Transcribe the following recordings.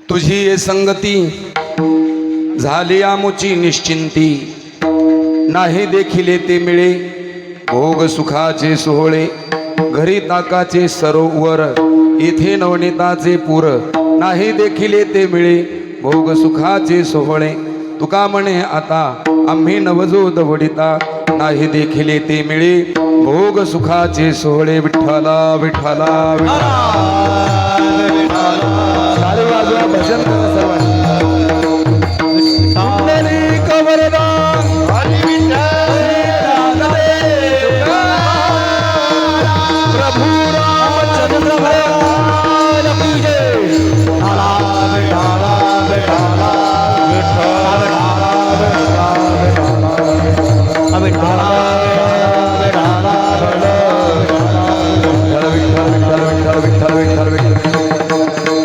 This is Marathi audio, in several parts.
तुझी ये संगती झाली आमुची निश्चिंती, नाही देखिले ते मिळे भोग सुखाचे सोहळे. घरी ताकाचे सरोवर इथे नवनीताचे पूर, नाही देखिले ते मिळे भोग सुखाचे सोहळे. तुका म्हणे आता आम्ही नवजो दवडिता, नाही देखिले ते मिळे भोग सुखाचे सोहळे. विठ्ठला विठ्ठला विठ्ठला भजन करा सर्वांनी.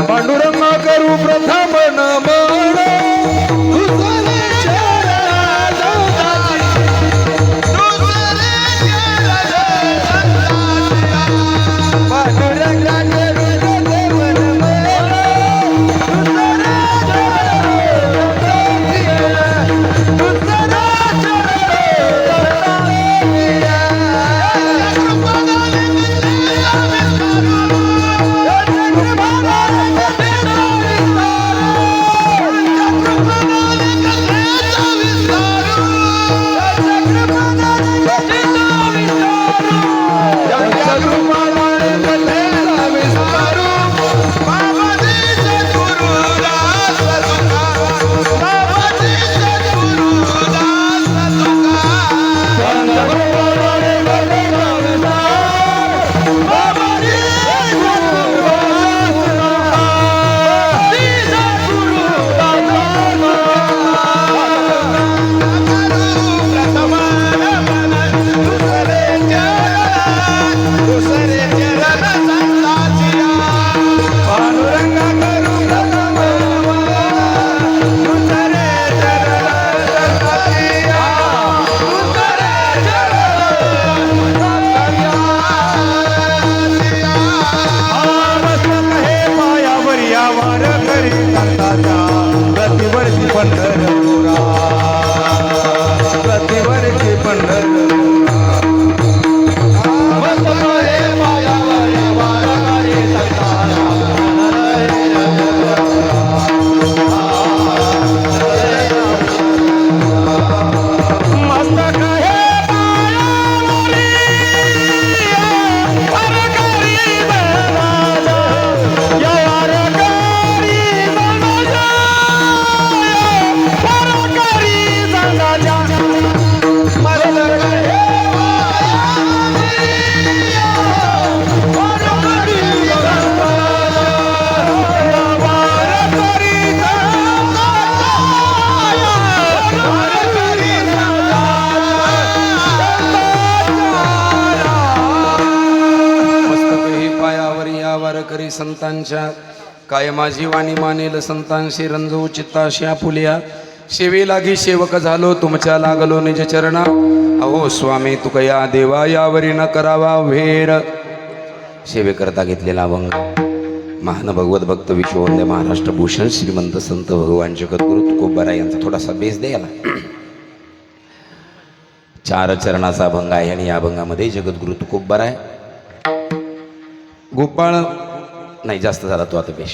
पांडुरंगा करू प्रथम नमन, संतांच्या काय माझी वाणी मानेल संतांशी रंजू चित्ताशी आपुल्या. सेवे लागी सेवक झालो तुमच्या लागलो निज चरणा. अहो स्वामी तुका या देवा यावरी न करावा वेर. सेवेकरता घेतलेला अभंग महान भगवत भक्त विश्ववंद्य महाराष्ट्र भूषण श्रीमंत संत भगवान जगद्गुरु तुकोबाराय यांचा थोडासा बेस द्यायला. 4 चरणाचा अभंग आहे आणि या अभंगामध्ये जगद्गुरु तुकोबाराय गोपाळ नाही जास्त झाला तो आता बेश.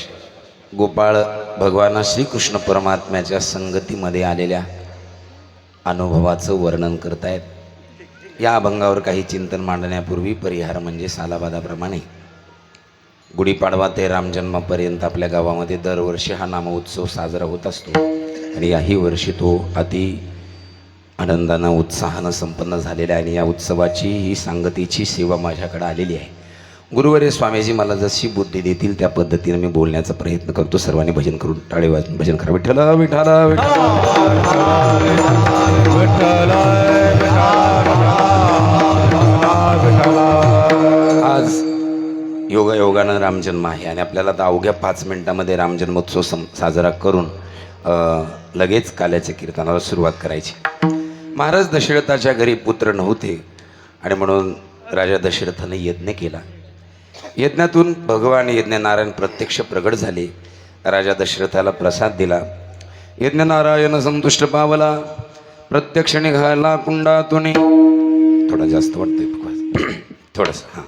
गोपाळ भगवान श्रीकृष्ण परमात्म्याच्या संगतीमध्ये आलेल्या अनुभवाचं वर्णन करतायत. या अभंगावर काही चिंतन मांडण्यापूर्वी परिहार म्हणजे सालाबादाप्रमाणे गुढीपाडवा ते रामजन्मापर्यंत आपल्या गावामध्ये दरवर्षी हा नामोत्सव साजरा होत असतो आणि याही वर्षी तो अति आनंदानं उत्साहानं संपन्न झालेला आहे. आणि या उत्सवाची ही सांगतीची सेवा माझ्याकडे आलेली आहे. गुरुवर्य स्वामीजी मला जशी बुद्धी देतील त्या पद्धतीने मी बोलण्याचा प्रयत्न करतो. सर्वांनी भजन करून टाळे वाजून भजन करा. विठ्ठला विठ्ठला आज योगायोगानं रामजन्म आहे आणि आपल्याला तर अवघ्या 5 मिनिटामध्ये रामजन्मोत्सव साजरा करून लगेच काल्याच्या कीर्तनाला सुरुवात करायची. महाराज दशरथाच्या घरी पुत्र नव्हते आणि म्हणून राजा दशरथाने यज्ञ केला. यज्ञातून भगवान यज्ञनारायण प्रत्यक्ष प्रगट झाले. राजा दशरथाला प्रसाद दिला. यज्ञनारायण संतुष्ट पावला. प्रत्यक्ष निघाला कुंडातून. थोडा जास्त वाटतंय थोडंसं. हां,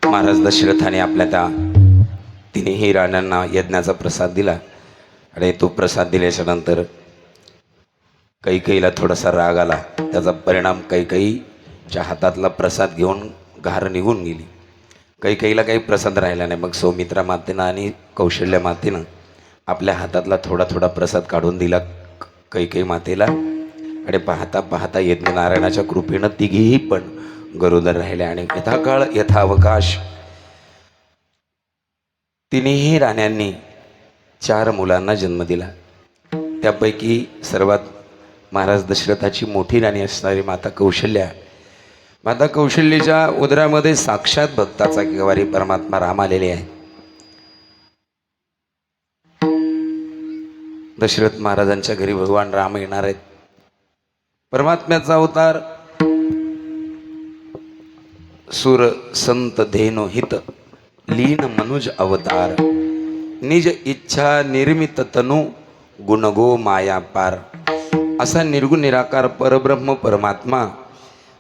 महाराज दशरथाने आपल्या त्या तिन्ही राण्यांना यज्ञाचा प्रसाद दिला आणि तो प्रसाद दिल्याच्या नंतर कैकेयीला थोडासा राग आला. त्याचा परिणाम कैकेयीच्या हातातला प्रसाद घेऊन घार निघून गेली. कैकेयीला काही प्रसाद राहिला नाही. मग सौमित्रा मातेनं आणि कौशल्य मातेनं आपल्या हातातला थोडा थोडा प्रसाद काढून दिला कैकेयी मातेला आणि पाहता पाहता यज्ञनारायणाच्या कृपेनं तिघीही पण गरोदर राहिल्या आणि यथाकाळ यथावकाश तिन्ही राण्यांनी 4 मुलांना जन्म दिला. त्यापैकी सर्वात महाराज दशरथाची मोठी राणी असणारी माता कौशल्या, माता कौशल्येच्या उदरामध्ये साक्षात भक्ताचा केवारी परमात्मा राम आलेले आहे. दशरथ महाराजांच्या घरी भगवान राम येणार आहेत. परमात्म्याचा अवतार सुर संत धेनो हित लीन मनुज अवतार निज इच्छा निर्मित तनु गुणगो माया पार. असा निर्गुण निराकार परब्रह्म परमात्मा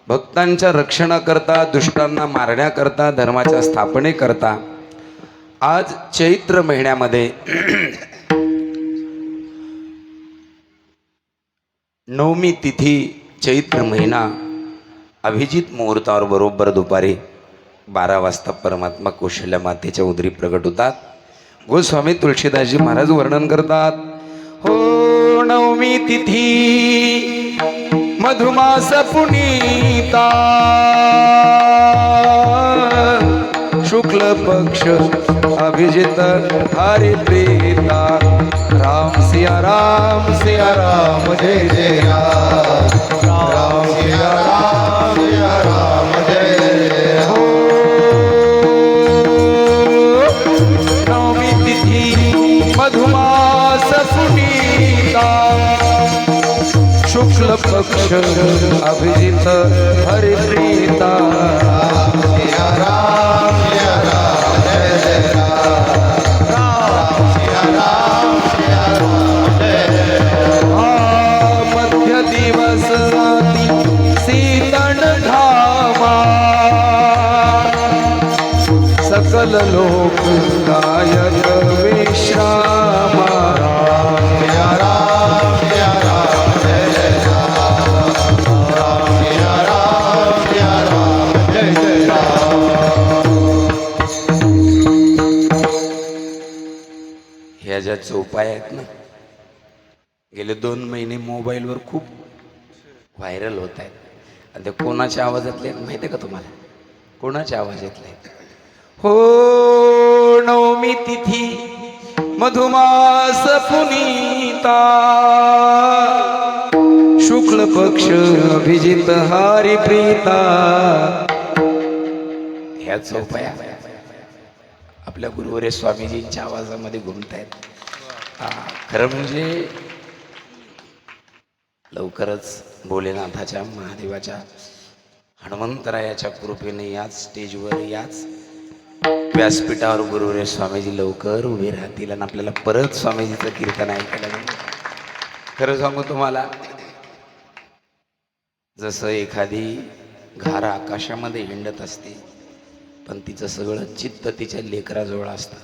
भक्तांच्या रक्षणाकरता, दुष्टांना मारण्याकरता, धर्माच्या स्थापनेकरता आज चैत्र महिन्यामध्ये 9वी तिथी चैत्र महिना अभिजित मुहूर्तावर बरोबर दुपारी 12 वाजता परमात्मा कौशल्या मातेच्या उदरी प्रगट होतात. गोस्वामी तुळशीदासजी महाराज वर्णन करतात. हो 9वी तिथी मधुमास पुनीता शुक्ल पक्ष अभिजित हरिप्रीता राम सिया राम जय जय राम राम सिया राम जय जय. हो 9वी तिथी मधुमास पुनीता शुक्ल पक्ष अभिजित हरिप्रीता सिया राम जय जय राम सिया राम जय जय. मध्य दिवस शीतळ धामा सकल लोक गायक विश्रामा सिया राम जय जय ह्या ज्या उपाय आहेत ना, गेले 2 महिने मोबाईलवर खूप व्हायरल होत आहेत. आणि ते कोणाच्या आवाजातले माहिती आहे का तुम्हाला? कोणाच्या आवाजातले? हो 9वी तिथी मधुमास पुनीता शुक्ल पक्ष अभिजित हरिप्रीता. ह्याच उपाय आपल्या गुरुवर्य स्वामीजींच्या आवाजामध्ये घुमतायत. खरं म्हणजे लवकरच भोलेनाथाच्या महादेवाच्या हनुमंतरायाच्या कृपेने याच स्टेजवर याच व्यासपीठावर गुरुवर्य स्वामीजी लवकर उभे राहतील आणि आपल्याला परत स्वामीजीचं कीर्तन ऐकायला मिळेल. खरं सांगू तुम्हाला, जसं एखादी घार आकाशामध्ये हिंडत असते पण तिचं सगळं चित्त तिच्या लेकराजवळ असतं.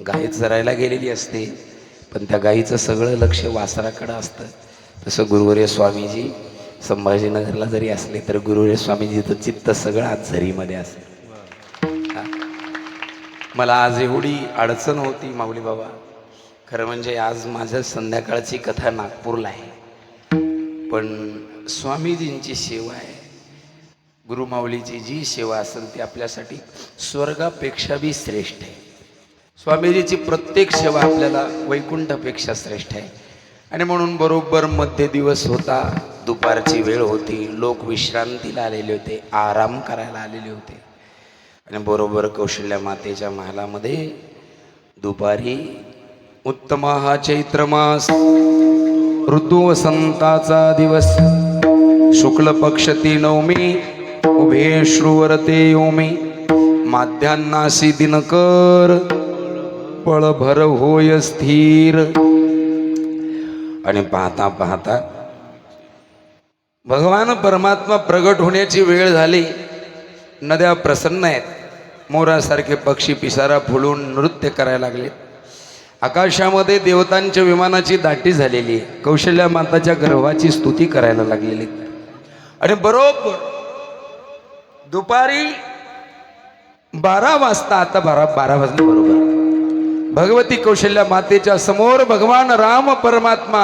गाय चरायला गेलेली असते पण त्या गाईचं सगळं लक्ष वासराकडं असतं. तसं गुरुवर्य स्वामीजी संभाजीनगरला जरी असले तर गुरुवर्य स्वामीजीचं चित्त सगळं आज झरीमध्ये असतं. मला आज एवढी अडचण होती माऊली बाबा, खरं म्हणजे आज माझं संध्याकाळची कथा नागपूरला आहे, पण स्वामीजींची सेवा आहे. गुरुमाऊलीची जी सेवा असेल ती आपल्यासाठी स्वर्गापेक्षा बी श्रेष्ठ आहे. स्वामीजीची प्रत्येक सेवा आपल्याला वैकुंठापेक्षा श्रेष्ठ आहे. आणि म्हणून बरोबर मध्य दिवस होता, दुपारची वेळ होती, लोक विश्रांतीला आलेले होते, आराम करायला आलेले होते. आणि बरोबर कौशल्या मातेच्या महालामध्ये दुपारी उत्तम हा चैत्र मास, ऋतू वसंताचा दिवस, शुक्ल पक्ष ती नवमी, उभे श्रुवरते योमी, माध्यान्नासी दिनकर, पळभर होय स्थिर. आणि पाहता पाहता भगवान परमात्मा प्रगट होण्याची वेळ झाली. नद्या प्रसन्न आहेत, मोरासारखे पक्षी पिसारा फुलून नृत्य करायला लागले. आकाशामध्ये देवतांच्या विमानाची दाटी झालेली आहे, कौशल्या माताच्या गर्भाची स्तुती करायला लागलेली. आणि बरोबर दुपारी 12 वाजता, आता 12 वाजले बरोबर, भगवती कौशल्या मातेच्या समोर भगवान राम परमात्मा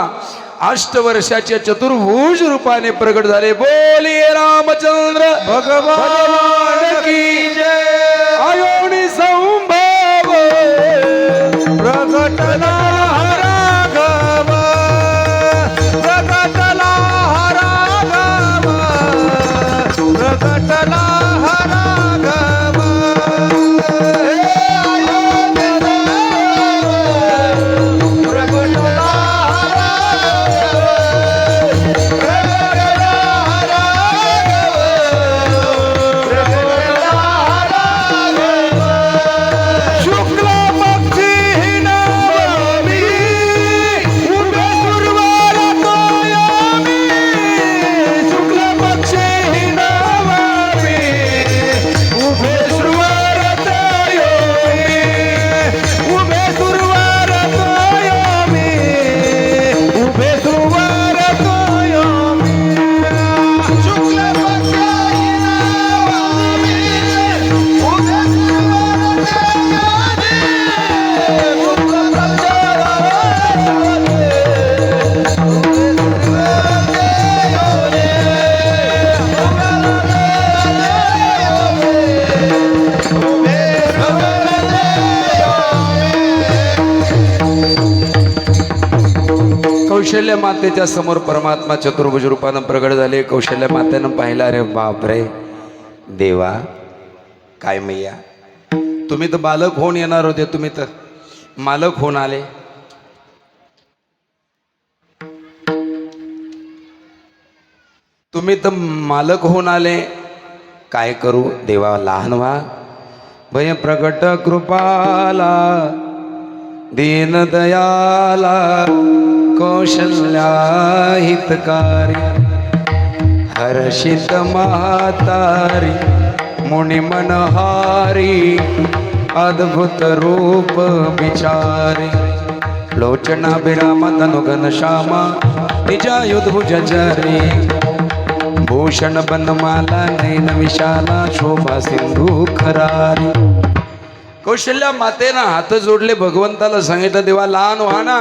8 वर्षाच्या चतुर्भुज रूपाने प्रगट झाले. बोलिये रामचंद्र भगवान की जय. आयोनी संभव प्रगटला राघव, प्रगटला राघव, प्रगटला राघव. कौशल्या मातेच्या समोर परमात्मा चतुर्भुज रूपानं प्रगट झाले. कौशल्या मातेनं पाहिलं, अरे बापरे देवा, काय मैया, तुम्ही तर बालक होऊन येणार होते, तुम्ही तर मालक होऊन आले. तुम्ही तर मालक होऊन आले, काय करू देवा, लहान व्हा. भय प्रगट कृपाला दीन दयाला, कौशल्या हितकारी, हर्षित महातारी, मुनि मनहारी, अद्भुत रूप विचारी. लोचना विराम तनु घनश्यामा, निजायुध भुजचारी, भूषण बनमाला नैन विशाला, शोभा सिंधू खरारी. कौशल्या मातेनं हात जोडले, भगवंताला सांगितलं, देवा लहान व्हा ना.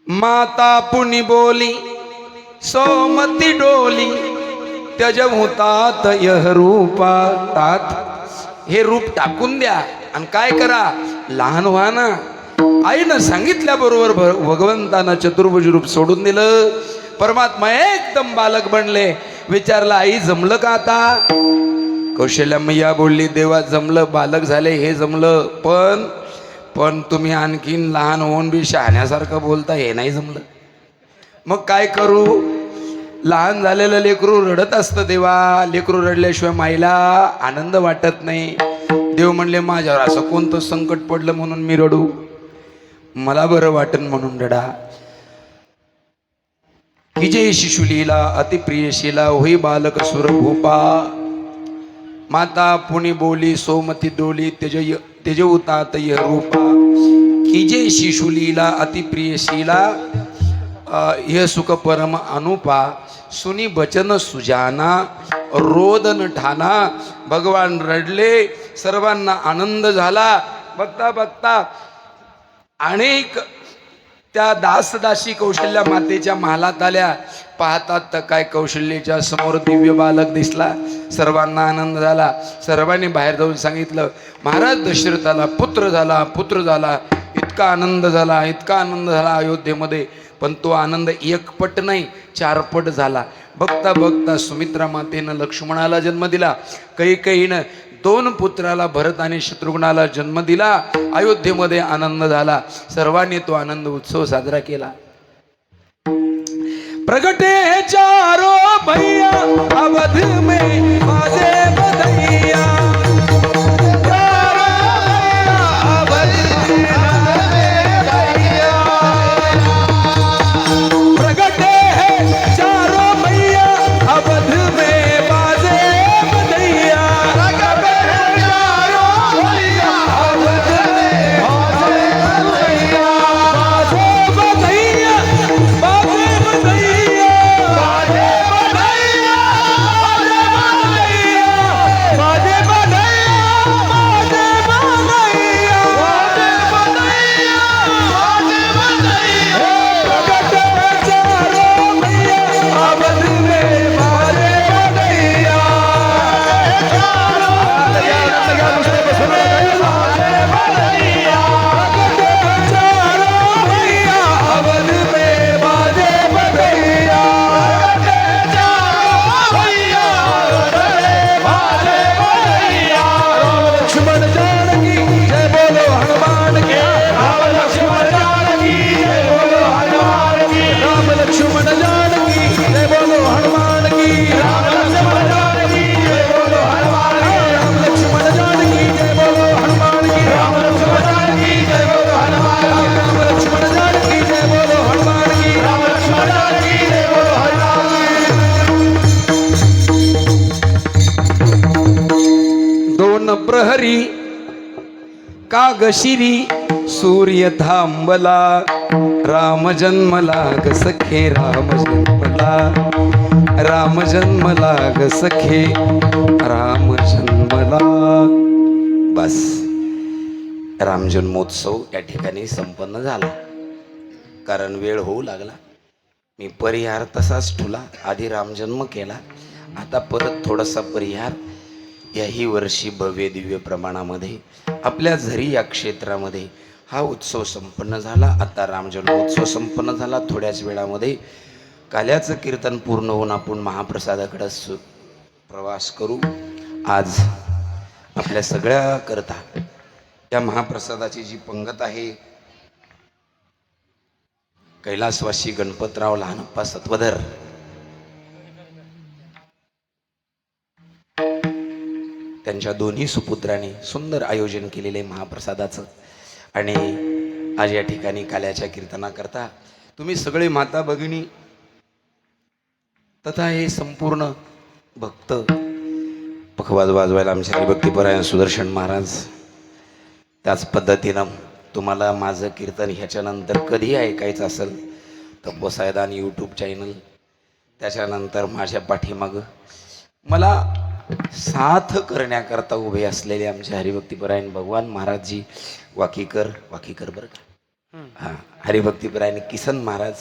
माता पुनि बोली, सोमती डोली, त्यजभूतात यह रूपा. तात हे रूप टाकून द्या आणि काय करा, लहान व्हा ना. आईनं सांगितल्याबरोबर भगवंतानं चतुर्भुज रूप सोडून दिलं. परमात्मा एकदम बालक बनले. विचारलं, आई जमलं का आता? कौशल्या मैया बोलली, देवा जमलं, बालक झाले हे जमलं, पण तुम्ही आणखीन लहान होऊन बी शहाण्यासारखं बोलता, हे नाही जमलं. मग काय करू? लहान झालेलं लेकरू रडत असतं देवा, लेकरू रडल्याशिवाय माईला आनंद वाटत नाही. देव म्हणले, माझ्यावर असं कोणतं संकट पडलं म्हणून मी रडू, मला बरं वाटन म्हणून रडा. की जय शिशुलीला अतिप्रियशीला होई बालक सुरभूपा. माता पुनि बोली, सोमती डोली, तेज उतात यह रूपा. की जे शिशुलीला अतिप्रियशीला हे सुख परम अनुपा सुनी बचन सुजाना रोदन ठाणा. भगवान रडले, सर्वांना आनंद झाला. बघता बघता अनेक त्या दासदासी कौशल्या मातेच्या महालात आल्या. पाहतात तर काय कौशल्याच्या समोर दिव्य बालक दिसला. सर्वांना आनंद झाला. सर्वांनी बाहेर जाऊन सांगितलं, महाराज दशरथाला पुत्र झाला, पुत्र झाला. इतका आनंद झाला, इतका आनंद झाला अयोध्येमध्ये. पण तो आनंद एकपट नाही, चारपट झाला. बघता बघता सुमित्रा मातेनं लक्ष्मणाला जन्म दिला. कैकेयीनं 2 पुत्राला भरत आणि शत्रुघ्नाला जन्म दिला. अयोध्येमध्ये आनंद झाला. सर्वांनी तो आनंद उत्सव साजरा केला. प्रगटे चारो भैया अवध में बाजे बधैया. प्रहरी कागशिरी सूर्य थांबला. राम जन्मला ग सखे, राम जन्मला, राम जन्मला ग सखे, राम जन्मला. बस, राम जन्मोत्सव या ठिकाणी संपन्न झाला. कारण वेळ होऊ लागला. मी परिहार तसाच ठुला. आधी रामजन्म केला, आता परत थोडासा परिहार. याही वर्षी भव्य दिव्य प्रमाणामध्ये आपल्या झरी या क्षेत्रामध्ये हा उत्सव संपन्न झाला. आता रामजन्मोत्सव संपन्न झाला. थोड्याच वेळामध्ये काल्याचं कीर्तन पूर्ण होऊन आपण महाप्रसादाकडे प्रवास करू. आज आपल्या सगळ्या करता या महाप्रसादाची जी पंगत आहे, कैलासवासी गणपतराव लहानप्पा सत्वधर, त्यांच्या दोन्ही सुपुत्रांनी सुंदर आयोजन केलेले महाप्रसादाचं. आणि आज या ठिकाणी काल्याच्या कीर्तनाकरता तुम्ही सगळे माता भगिनी तथा हे संपूर्ण भक्त पखवाज वाजवायला आमचे हरिभक्तीपरायण सुदर्शन महाराज. त्याच पद्धतीनं तुम्हाला माझं कीर्तन ह्याच्यानंतर कधी ऐकायचं असेल तर पोसायदान यूट्यूब चॅनल, त्याच्यानंतर माझ्या पाठीमागं मला साथ करण्याकरता उभे असलेले आमचे हरिभक्तीपरायण भगवान महाराजजी वाकीकर बरं का, हां, हरिभक्तीपरायण किसन महाराज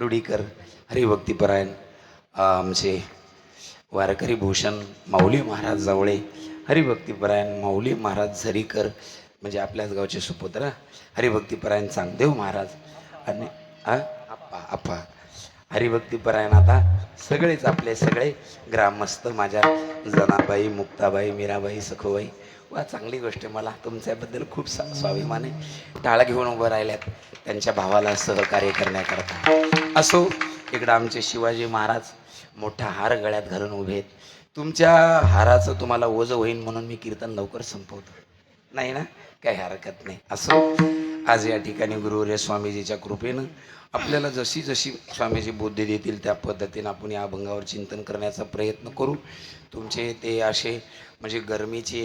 रुडीकर, हरिभक्तीपरायण आमचे वारकरी भूषण माऊली महाराज जावळे, हरिभक्तीपरायण माऊली महाराज झरीकर म्हणजे आपल्याच गावचे सुपुत्र, हरिभक्तीपरायण चांगदेव महाराज आणि आप्पा हरिभक्तीपरायण. आता सगळेच आपले सगळे ग्रामस्थ, माझ्या जनाबाई, मुक्ताबाई, मीराबाई, सखोबाई. वा, चांगली गोष्ट. मला तुमच्याबद्दल खूप स्वाभिमान आहे. टाळा घेऊन उभं राहिल्यात त्यांच्या भावाला सहकार्य करण्याकरता. असो, इकडं आमचे शिवाजी महाराज मोठा हार गळ्यात घालून उभे आहेत. तुमच्या हाराचं तुम्हाला ओझं होईन म्हणून मी कीर्तन लवकर संपवतो, नाही ना, काही हरकत नाही. असो, आज या ठिकाणी गुरुवर्य स्वामीजीच्या कृपेनं आपल्याला जशी जशी स्वामीजी बुद्धी देतील त्या पद्धतीनं आपण या अभंगावर चिंतन करण्याचा प्रयत्न करू. तुमचे ते असे म्हणजे गरमीचे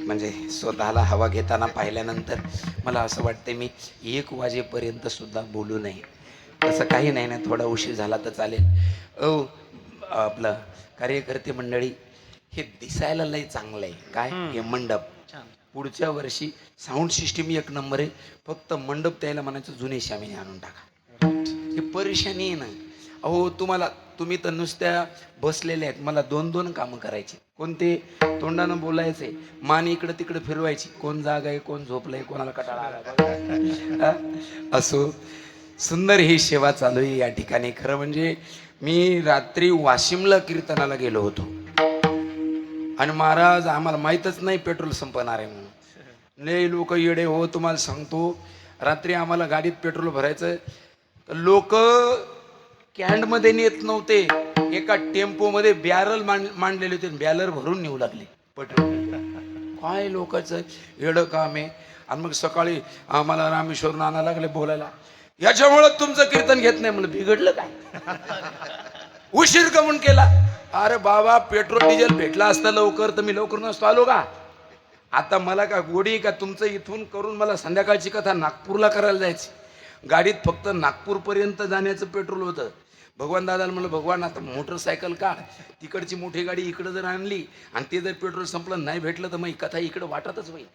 म्हणजे स्वतःला हवा घेताना पाहिल्यानंतर मला असं वाटतं मी 1 वाजेपर्यंत सुद्धा बोलू नये. तसं काही नाही ना, थोडा उशीर झाला तर चालेल. आपलं कार्यकर्ते मंडळी, हे दिसायला लय चांगलं आहे. काय हे मंडप, पुढच्या वर्षी साऊंड सिस्टीम 1 नंबर आहे. फक्त मंडप द्यायला म्हणायचं जुने शामिनी आणून टाका. हे परेशानी आहे ना. अहो तुम्ही तर नुसत्या बसलेल्या आहेत. मला 2 कामं करायची. कोणते? तोंडानं बोलायचे, मान इकडं तिकडं फिरवायची. कोण जाग आहे, कोण झोपलंय, कोणाला कटाळा आला. असो, सुंदर ही सेवा चालू आहे या ठिकाणी. खरं म्हणजे मी रात्री वाशिमला कीर्तनाला गेलो होतो आणि महाराज आम्हाला माहीतच नाही पेट्रोल संपणार आहे म्हणून. लय लोक येडे हो, तुम्हाला सांगतो. रात्री आम्हाला गाडीत पेट्रोल भरायचं, लोक कॅन्डमध्ये नेत नव्हते, एका टेम्पोमध्ये बॅरल मांडलेले होते, बॅलर भरून नेऊ लागले पेट्रोल. काय लोकांचं येडं काम आहे. आणि मग सकाळी आम्हाला रामेश्वरून आणायला लागले बोलायला, याच्यामुळं तुमचं कीर्तन घेत नाही. म्हणलं बिघडलं काय? उशीर का म्हणून केला? अरे बाबा, पेट्रोल डिझेल भेटला असता लवकर तर मी लवकर नसतो आलो का? आता मला का गोडी का तुमचं इथून करून मला संध्याकाळची कथा नागपूरला करायला जायची. गाडीत फक्त नागपूरपर्यंत जाण्याचं पेट्रोल होतं. भगवान दादाला म्हणलं, भगवान आता मोटरसायकल काढ, तिकडची मोठी गाडी इकडं जर आणली आणि ते जर पेट्रोल संपलं नाही भेटलं तर मग कथा इकडं वाटतच होईल.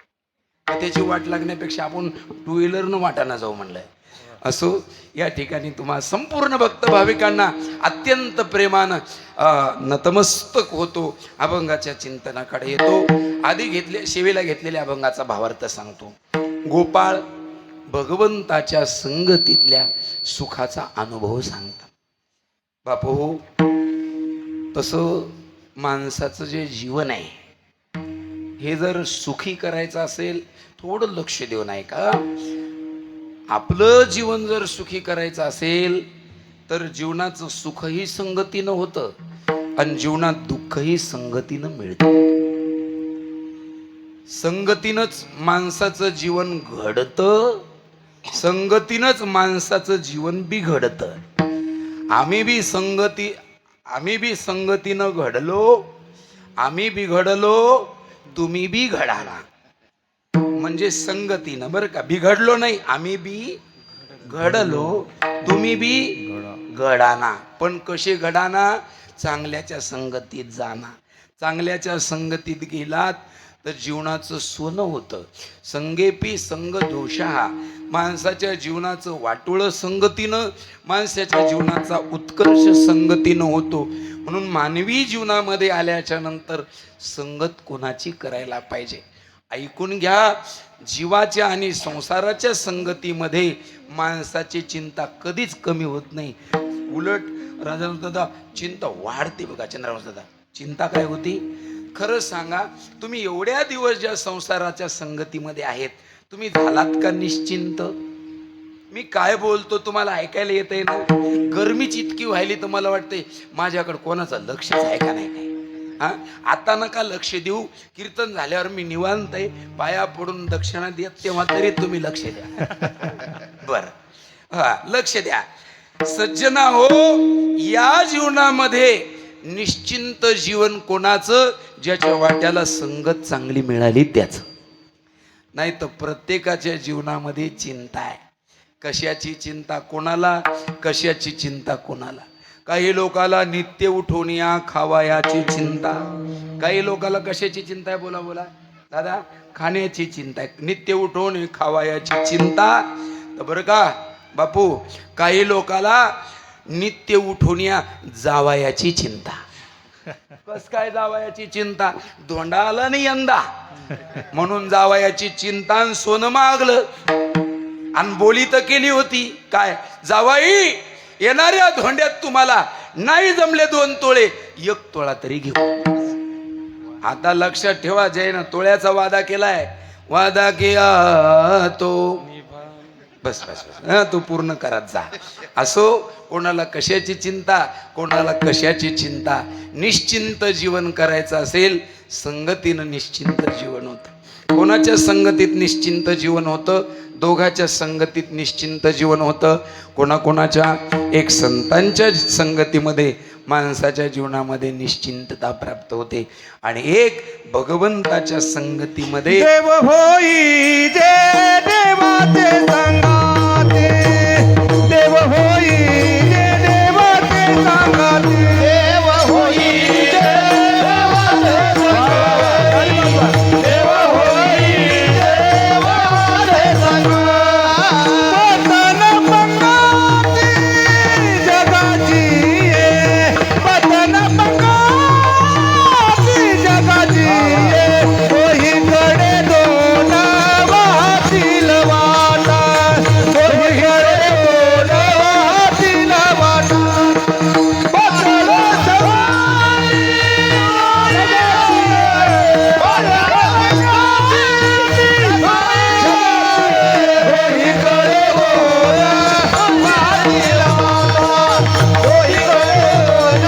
त्याची वाट लागण्यापेक्षा आपण 2 व्हीलरनं वाटाना जाऊ म्हणलंय. असो, या ठिकाणी तुम्हा संपूर्ण भक्त भाविकांना अत्यंत प्रेमानं नतमस्तक होतो. अभंगाच्या चिंतनाकडे येतो. आधी सेवेला घेतलेल्या अभंगाचा भावार्थ सांगतो. गोपाळ भगवंताच्या संगतीतल्या सुखाचा अनुभव सांगतात. बापू, तसं माणसाचं जे जीवन आहे हे जर सुखी करायचं असेल, थोडं लक्ष देऊन ऐका. आपलं जीवन जर सुखी करायचं असेल तर जीवनाचं सुखही संगतीनं होतं आणि जीवनात दुःखही संगतीनं मिळतं. संगतीनंच माणसाचं जीवन घडतं, संगतीनंच माणसाचं जीवन बिघडतं. आम्ही बी संगतीनं घडलो, आम्ही बिघडलो, तुम्ही बी घडाला. म्हणजे संगतीनं, बरं का? बिघडलो नाही, आम्ही बी घडलो, तुम्ही बी घडाना. पण कसे घडाना? चांगल्याच्या संगतीत जाना. चांगल्याच्या संगतीत गेलात तर जीवनाचं सोनं होतं. संगेपी संग दोषा, माणसाच्या जीवनाचं वाटोळं संगतीनं, माणसाच्या जीवनाचा उत्कर्ष संगतीनं होतो. म्हणून मानवी जीवनामध्ये आल्याच्या नंतर संगत कोणाची करायला पाहिजे? ऐकून घ्या. जीवाच्या आणि संसाराच्या संगतीमध्ये माणसाची चिंता कधीच कमी होत नाही. उलट राजाराम दादा चिंता वाढते बघा. चंद्रराव दादा, चिंता काय होती खरं सांगा? तुम्ही एवढ्या दिवस ज्या संसाराच्या संगतीमध्ये आहेत, तुम्ही झालात का निश्चिंत? मी काय बोलतो तुम्हाला ऐकायला येतंय ना? गरमीच इतकी व्हायली तर मला वाटतंय माझ्याकडे कोणाचं लक्षच आहे का नाही काय? आता नका लक्ष देऊ. कीर्तन झाल्यावर मी निवांत आहे, पाया पडून दक्षिणा देत तेव्हा तरी तुम्ही लक्ष द्या. बरं, लक्ष द्या. सज्जना हो, या जीवनामध्ये निश्चिंत जीवन कोणाचं? ज्याच्या वाट्याला संगत चांगली मिळाली त्याचं. नाही तर प्रत्येकाच्या जीवनामध्ये चिंता आहे. कशाची चिंता कोणाला? कशाची चिंता कोणाला? काही लोकाला नित्य उठून या खावायाची चिंता. काही लोकाला कशाची चिंता आहे? बोला बोला दादा. खाण्याची चिंता आहे. नित्य उठून खावायाची चिंता. तर बरं का बापू, काही लोकाला नित्य उठून या जावायाची चिंता. कस काय जावायाची चिंता? धोंडा आला नाही यंदा म्हणून जावायाची चिंता. सोनं मागलं आणि बोली तर केली होती काय? जावाई, येणाऱ्या धोंड्यात तुम्हाला नाही जमले 2 तोळे, 1 तोळा तरी घेऊ. आता लक्षात ठेवा, जयनं तोळ्याचा वादा केलाय. वादा किया तो बस बस बस, तू पूर्ण करत जा. असो, कोणाला कशाची चिंता, कोणाला कशाची चिंता. निश्चिंत जीवन करायचं असेल, संगतीनं निश्चिंत जीवन होतं. कोणाच्या संगतीत निश्चिंत जीवन होतं? दोघाच्या संगतीत निश्चिंत जीवन होतं. कोणाकोणाच्या? एक संतांच्या संगतीमध्ये माणसाच्या जीवनामध्ये निश्चिंतता प्राप्त होते आणि एक भगवंताच्या संगतीमध्ये देव होई जे देवाचे संगाते, देव होई जे देवाचे संगाते, देव होई जे देवाचे संगाते, देव होई जे देवाचे संगाते, पतन पंगाती जगाची ये, पतन पंगाती जगाची ये, कोहीकडे दोन वाहतील वाटा, कोहीकडे दोन वाहतील वाटा, बदल सवारी जगाची ये, बदल जगाची कोहीकडे दोन वाहतील वाटा, कोहीकडे दोन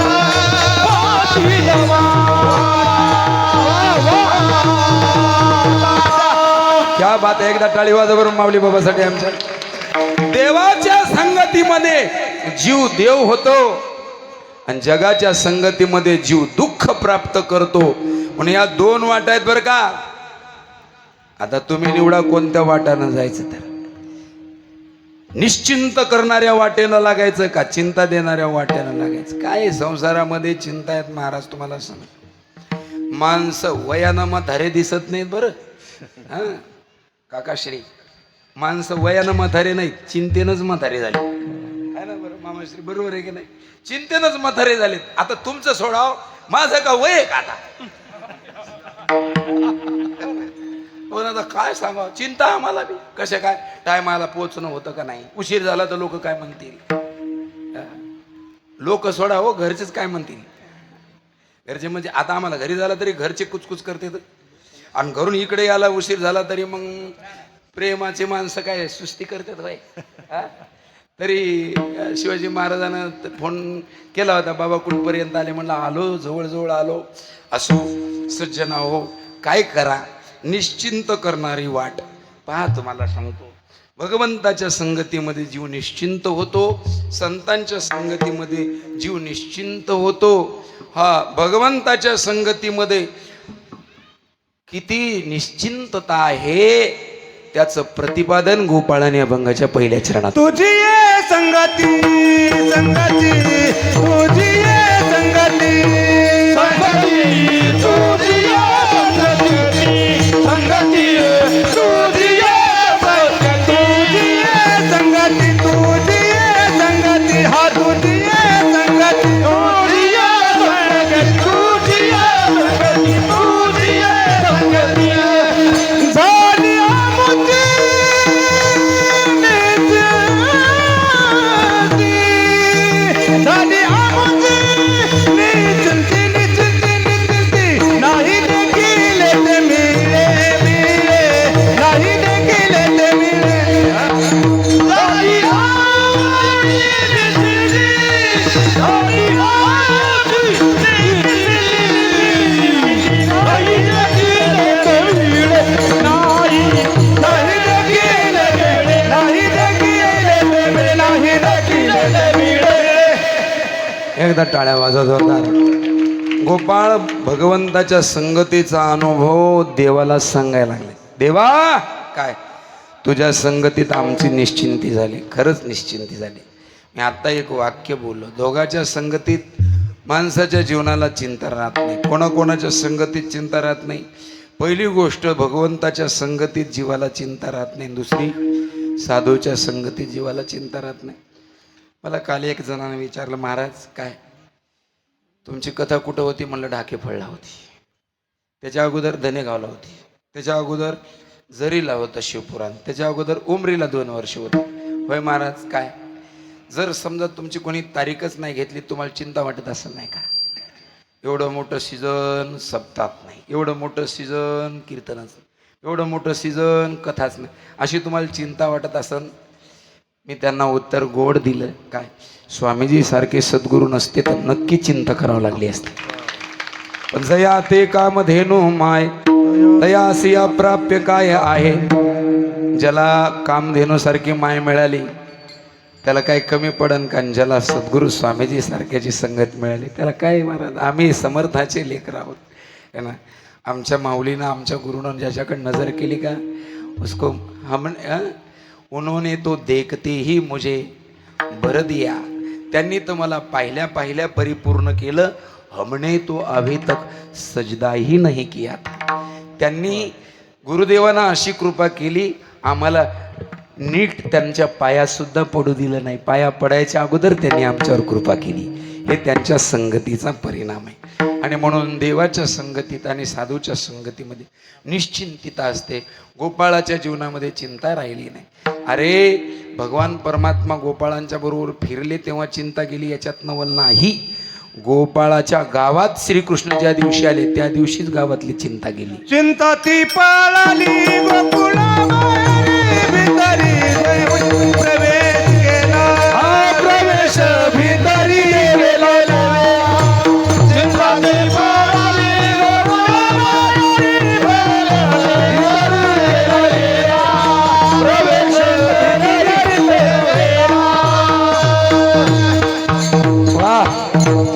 वाहतील वाटा. क्या बात आहे. एकदा टाळी वाजा बरं माऊली बाबासाठी आमच्या. देवाच्या संगतीमध्ये जीव देव होतो आणि जगाच्या संगतीमध्ये जीव दुःख प्राप्त करतो. म्हणून या दोन वाटा आहेत बरं का. आता तुम्ही निवडा कोणत्या वाट्यानं जायचं. तर निश्चिंत करणाऱ्या वाटेला लागायचं का चिंता देणाऱ्या वाट्यानं लागायचं. काय संसारामध्ये चिंता आहेत महाराज तुम्हाला सांग. माणसं वयानं म्हातारे दिसत नाहीत बरं. हा काकाश्री, माणसं वयानं म्हातारे नाहीत, चिंतेनंच म्हातारे झाले. आहे ना बरं मामाश्री, बरोबर आहे की नाही. चिंतेनंच म्हातारे झालेत. आता तुमचं सोडाव, माझं का वय आहे का आता. पण आता काय सांगावं, चिंता आम्हाला बी. कशा काय टायमाला पोचणं होतं का नाही, उशीर झाला तर लोक काय म्हणतील. लोक सोडा हो, घरचेच काय म्हणतील. घरचे म्हणजे आता आम्हाला घरी झाला तरी घरचे कुचकुच करते, आणि घरून इकडे यायला उशीर झाला तरी मग प्रेमाचे माणसं काय सुस्ती करतात भाई. तरी शिवाजी महाराजांना फोन केला होता, बाबा कुठपर्यंत आले. म्हणलं आलो, जवळजवळ आलो. असो सज्जना हो, काय करा, निश्चिंत करणारी वाट पहा. तुम्हाला सांगतो, भगवंताच्या संगतीमध्ये जीव निश्चिंत होतो, संतांच्या संगतीमध्ये जीव निश्चिंत होतो. हा भगवंताच्या संगतीमध्ये किती निश्चिंतता आहे त्याचं प्रतिपादन गोपाळाने अभंगाच्या पहिल्या चरणात. तुझी ये संगती संगती, तुझी ये संगती संगती, तुझी ये संगती संगती, तुझी ये संगती, तुझी ये संगती, हा तुझी ये संगती, तुझी ये संगती, तुझी ये संगती, तुझी ये संगती. झाली आमुची निश्चिंती, झाली आमुची निश्चिंती, निश्चिंती, निश्चिंती, नाही देखील ते मिळे मिळे, नाही देखील ते मिळे. झाली आमुची निश्चिंती, झाली आमुची निश्चिंती, नाही देखील ते मिळे, नाही, नाही देखील ते मिळे, नाही देखील ते मिळे, नाही देखील ते मिळे. एकदा टाळ्या वाजवा जोरदार. गोपाळ भगवंताच्या संगतीचा अनुभव देवाला सांगायला लागले. देवा काय तुझ्या संगतीत आमची निश्चिंती झाली, खरंच निश्चिंती झाली. मी आत्ता एक वाक्य बोललो, दोघाच्या संगतीत माणसाच्या जीवनाला चिंता राहत नाही, कोणाकोणाच्या संगतीत चिंता राहत नाही. पहिली गोष्ट भगवंताच्या संगतीत जीवाला चिंता राहत नाही. दुसरी साधूच्या संगतीत जीवाला चिंता राहत नाही. मला काल एक जणाने विचारलं, महाराज काय तुमची कथा कुठं होती. म्हणलं ढाकेफळला होती, त्याच्या अगोदर धनेगावला होती, त्याच्या अगोदर जरीला होतं शिवपुराण, त्याच्या अगोदर उमरीला 2 वर्ष होती. होय महाराज काय, जर समजा तुमची कोणी तारीखच नाही घेतली तुम्हाला चिंता वाटत असं नाही का. एवढं मोठं सीजन सप्तात नाही, एवढं मोठं सीजन कीर्तनाचं, एवढं मोठं सीजन कथाच नाही, अशी तुम्हाला चिंता वाटत असन. मी त्यांना उत्तर गोड दिलं, काय स्वामीजी सारखे सद्गुरू नसते तर नक्की चिंता करावी लागली असते. पण जया ते कामधेनु माय तया सिया प्राप्य काय आहे. ज्याला कामधेनू सारखी माय मिळाली त्याला काय कमी पडन का? ज्याला सद्गुरू स्वामीजी सारख्याची संगत मिळाली त्याला काय महाराज. आम्ही समर्थाचे लेकर आहोत है ना. आमच्या माऊलीनं आमच्या गुरुनं ज्याच्याकडे नजर केली का उसको उन्होंने तो देखते ही मुझे भर दिया. त्यांनी तर मला पाहिल्या पाहिल्या परिपूर्ण केलं. हमने तो अभी तक सजदा ही नहीं किया. त्यांनी गुरुदेवांना अशी कृपा केली आम्हाला नीट त्यांच्या पायात सुद्धा पडू दिलं नाही. पाया पडायच्या अगोदर त्यांनी आमच्यावर कृपा केली. हे त्यांच्या संगतीचा परिणाम आहे. आणि म्हणून देवाच्या संगतीत आणि साधूच्या संगतीमध्ये निश्चिंतता असते. गोपाळाच्या जीवनामध्ये चिंता राहिली नाही. अरे भगवान परमात्मा गोपाळांच्या बरोबर फिरले तेव्हा चिंता गेली याच्यात नवल नाही. गोपाळाच्या गावात श्रीकृष्ण ज्या दिवशी आले त्या दिवशीच गावातली चिंता गेली. चिंता ती पळाली गोकुळाबाहेर भितरी प्रवेश केला. हा प्रवेश भितरी गेला. चिंता ती पळाली गोकुळाबाहेर प्रवेश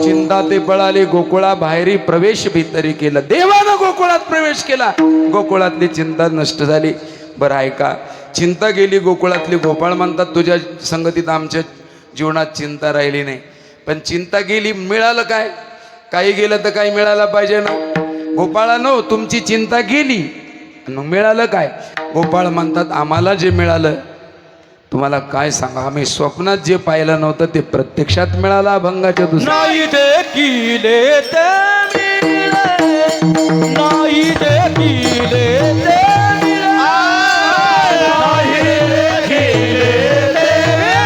चिंता ते पळाले गोकुळा बाहेरी प्रवेश भीतरी केला. देवानं गोकुळात प्रवेश केला. गोकुळातली चिंता नष्ट झाली. बरं आहे का? चिंता गेली गोकुळातली. गोपाळ म्हणतात तुझ्या संगतीत आमच्या जीवनात चिंता राहिली नाही. पण चिंता गेली मिळालं काय? काही गेलं तर काही मिळालं पाहिजे ना. गोपाळानो तुमची चिंता गेली मग मिळालं काय? गोपाळ म्हणतात आम्हाला जे मिळालं तुम्हाला काय सांगा. आम्ही स्वप्नात जे पाहिलं नव्हतं ते प्रत्यक्षात मिळालं. अभंगाच्या दुसऱ्या नाही देखिले ते मिळे. नाही देखिले ते मिळे. नाही देखिले ते मिळे.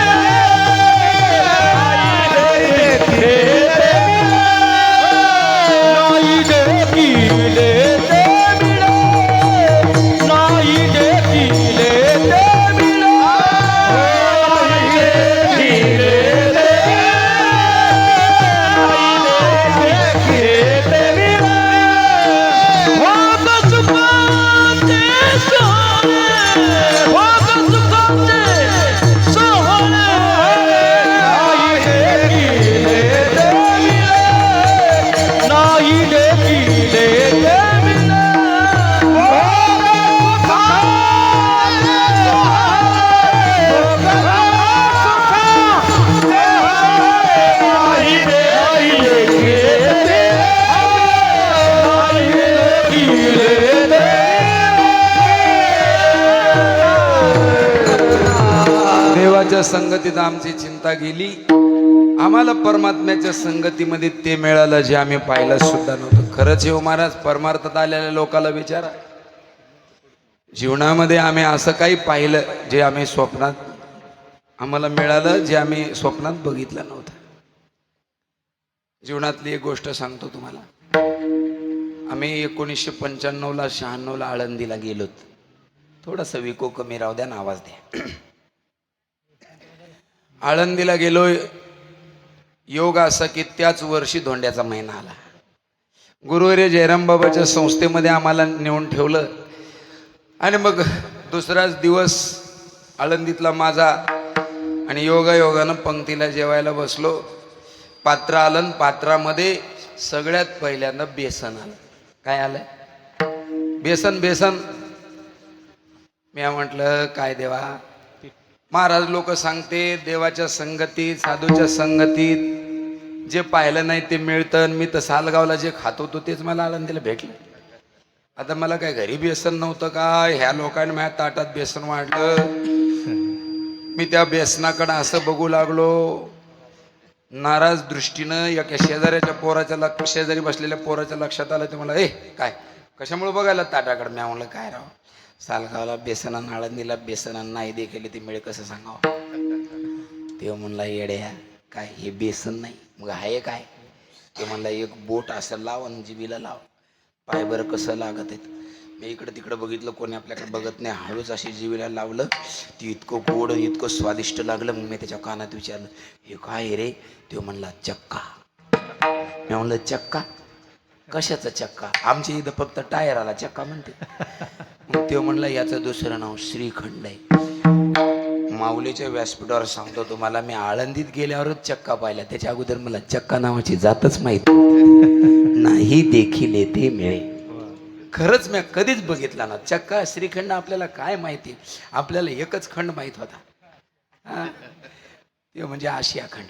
नाही देखिले ते मिळे. नाही देखिले ते मिळे. देवाच्या संगतीत आमची चिंता गेली. आम्हाला परमात्म्याच्या संगतीमध्ये ते मिळालं जे आम्ही पाहिलं सुद्धा नव्हतं. खरंच येऊ महाराज. परमार्थात आलेल्या लोकांना विचारा जीवनामध्ये आम्ही असं काही पाहिलं जे आम्ही स्वप्नात आम्हाला मिळालं जे आम्ही स्वप्नात बघितलं नव्हतं. जीवनातली एक गोष्ट सांगतो तुम्हाला. आम्ही 1995ला 96ला आळंदीला गेलोत. थोडंसं विको कमी राहू द्या ना आवाज द्या. आळंदीला गेलोय. योग असा की त्याच वर्षी धोंड्याचा महिना आला. गुरुवर्य जयराम बाबाच्या संस्थेमध्ये आम्हाला नेऊन ठेवलं. आणि मग दुसराच दिवस आळंदीतला माझा आणि योगायोगानं पंक्तीला जेवायला बसलो. पात्र आलं. पात्रामध्ये सगळ्यात पहिल्यांदा बेसन आलं. काय आलं? बेसन. बेसन मी म्हटलं काय देवा. महाराज लोक सांगते देवाच्या संगतीत साधूच्या संगतीत जे पाहिलं नाही ते मिळतं. मी तर सालगावला जे खात होतो तेच मला आळंदीला भेटलं. आता मला काय घरी बेसन नव्हतं का? ह्या लोकांनी माझ्या ताटात बेसन वाढलं. मी त्या बेसनाकडे असं बघू लागलो नाराज दृष्टीनं. एका शेजाऱ्याच्या पोराच्या शेजारी बसलेल्या पोराच्या लक्षात आलं ते मला काय कशामुळे बघायला ताटाकडे. मी म्हणलं काय राव सालगावला बेसना आळंदीला बेसना नाही देखील ती मिळे कसं सांगावं. ते म्हणला येड्या काय हे बेसन नाही मग आहे काय? ते म्हणला एक बोट असं लाव आणि जिबीला लाव पाय बरं कसं लागत आहेत. मी इकडं तिकडं बघितलं कोणी आपल्याकडे बघत नाही. हळूच अशी जिबीला लावलं. ती इतकं गोड इतकं स्वादिष्ट लागलं. मग मी त्याच्या कानात विचारलं हे काय रे? ते म्हणला चक्का. मी म्हणलं चक्का कशाचा चक्का? आमच्या इथं फक्त टायराला चक्का म्हणते. मग ते म्हणलं याचं दुसरं नाव श्रीखंड आहे. माऊलीच्या व्यासपीठावर सांगतो तुम्हाला, मी आळंदीत गेल्यावरच चक्का पाहिला, त्याच्या अगोदर मला चक्का नावाची जातच माहित नाही. देखील येते मिळे. खरंच मी कधीच बघितला ना चक्का श्रीखंड. आपल्याला काय माहिती, आपल्याला एकच खंड माहित होता, हा, ते म्हणजे आशिया खंड.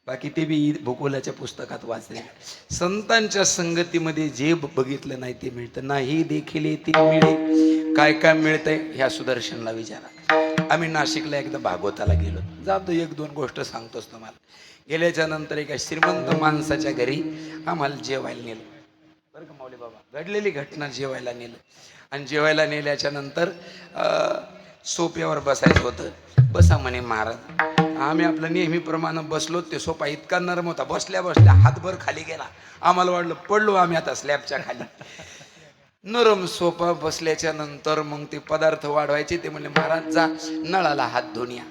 बाकी ते बी भूगोलाच्या पुस्तकात वाचले. संतांच्या संगतीमध्ये जे बघितलं नाही ते मिळतं. नाही देखील येते मिळे. काय काय मिळतंय ह्या सुदर्शनला विचारा. आम्ही नाशिकला एकदा भागवताला गेलो. जातो, एक दोन गोष्ट सांगतोच तुम्हाला. गेल्याच्या नंतर एका श्रीमंत माणसाच्या घरी आम्हाला जेवायला नेलं. बरं का माऊली बाबा, घडलेली घटना. जेवायला नेलं आणि जेवायला नेल्याच्या नंतर सोप्यावर बसायचं होतं. बसा म्हणे महाराज. आम्ही आपलं नेहमीप्रमाणे बसलो. ते सोपा इतका नरम होता, बसल्या बसल्या हातभर खाली गेला. आम्हाला वाटलं पडलो आम्ही आता स्लॅबच्या खाली. नरम सोपा. बसल्याच्या नंतर मग ते पदार्थ वाढवायचे. ते म्हणले महाराज जा नळाला हात धुऊन या.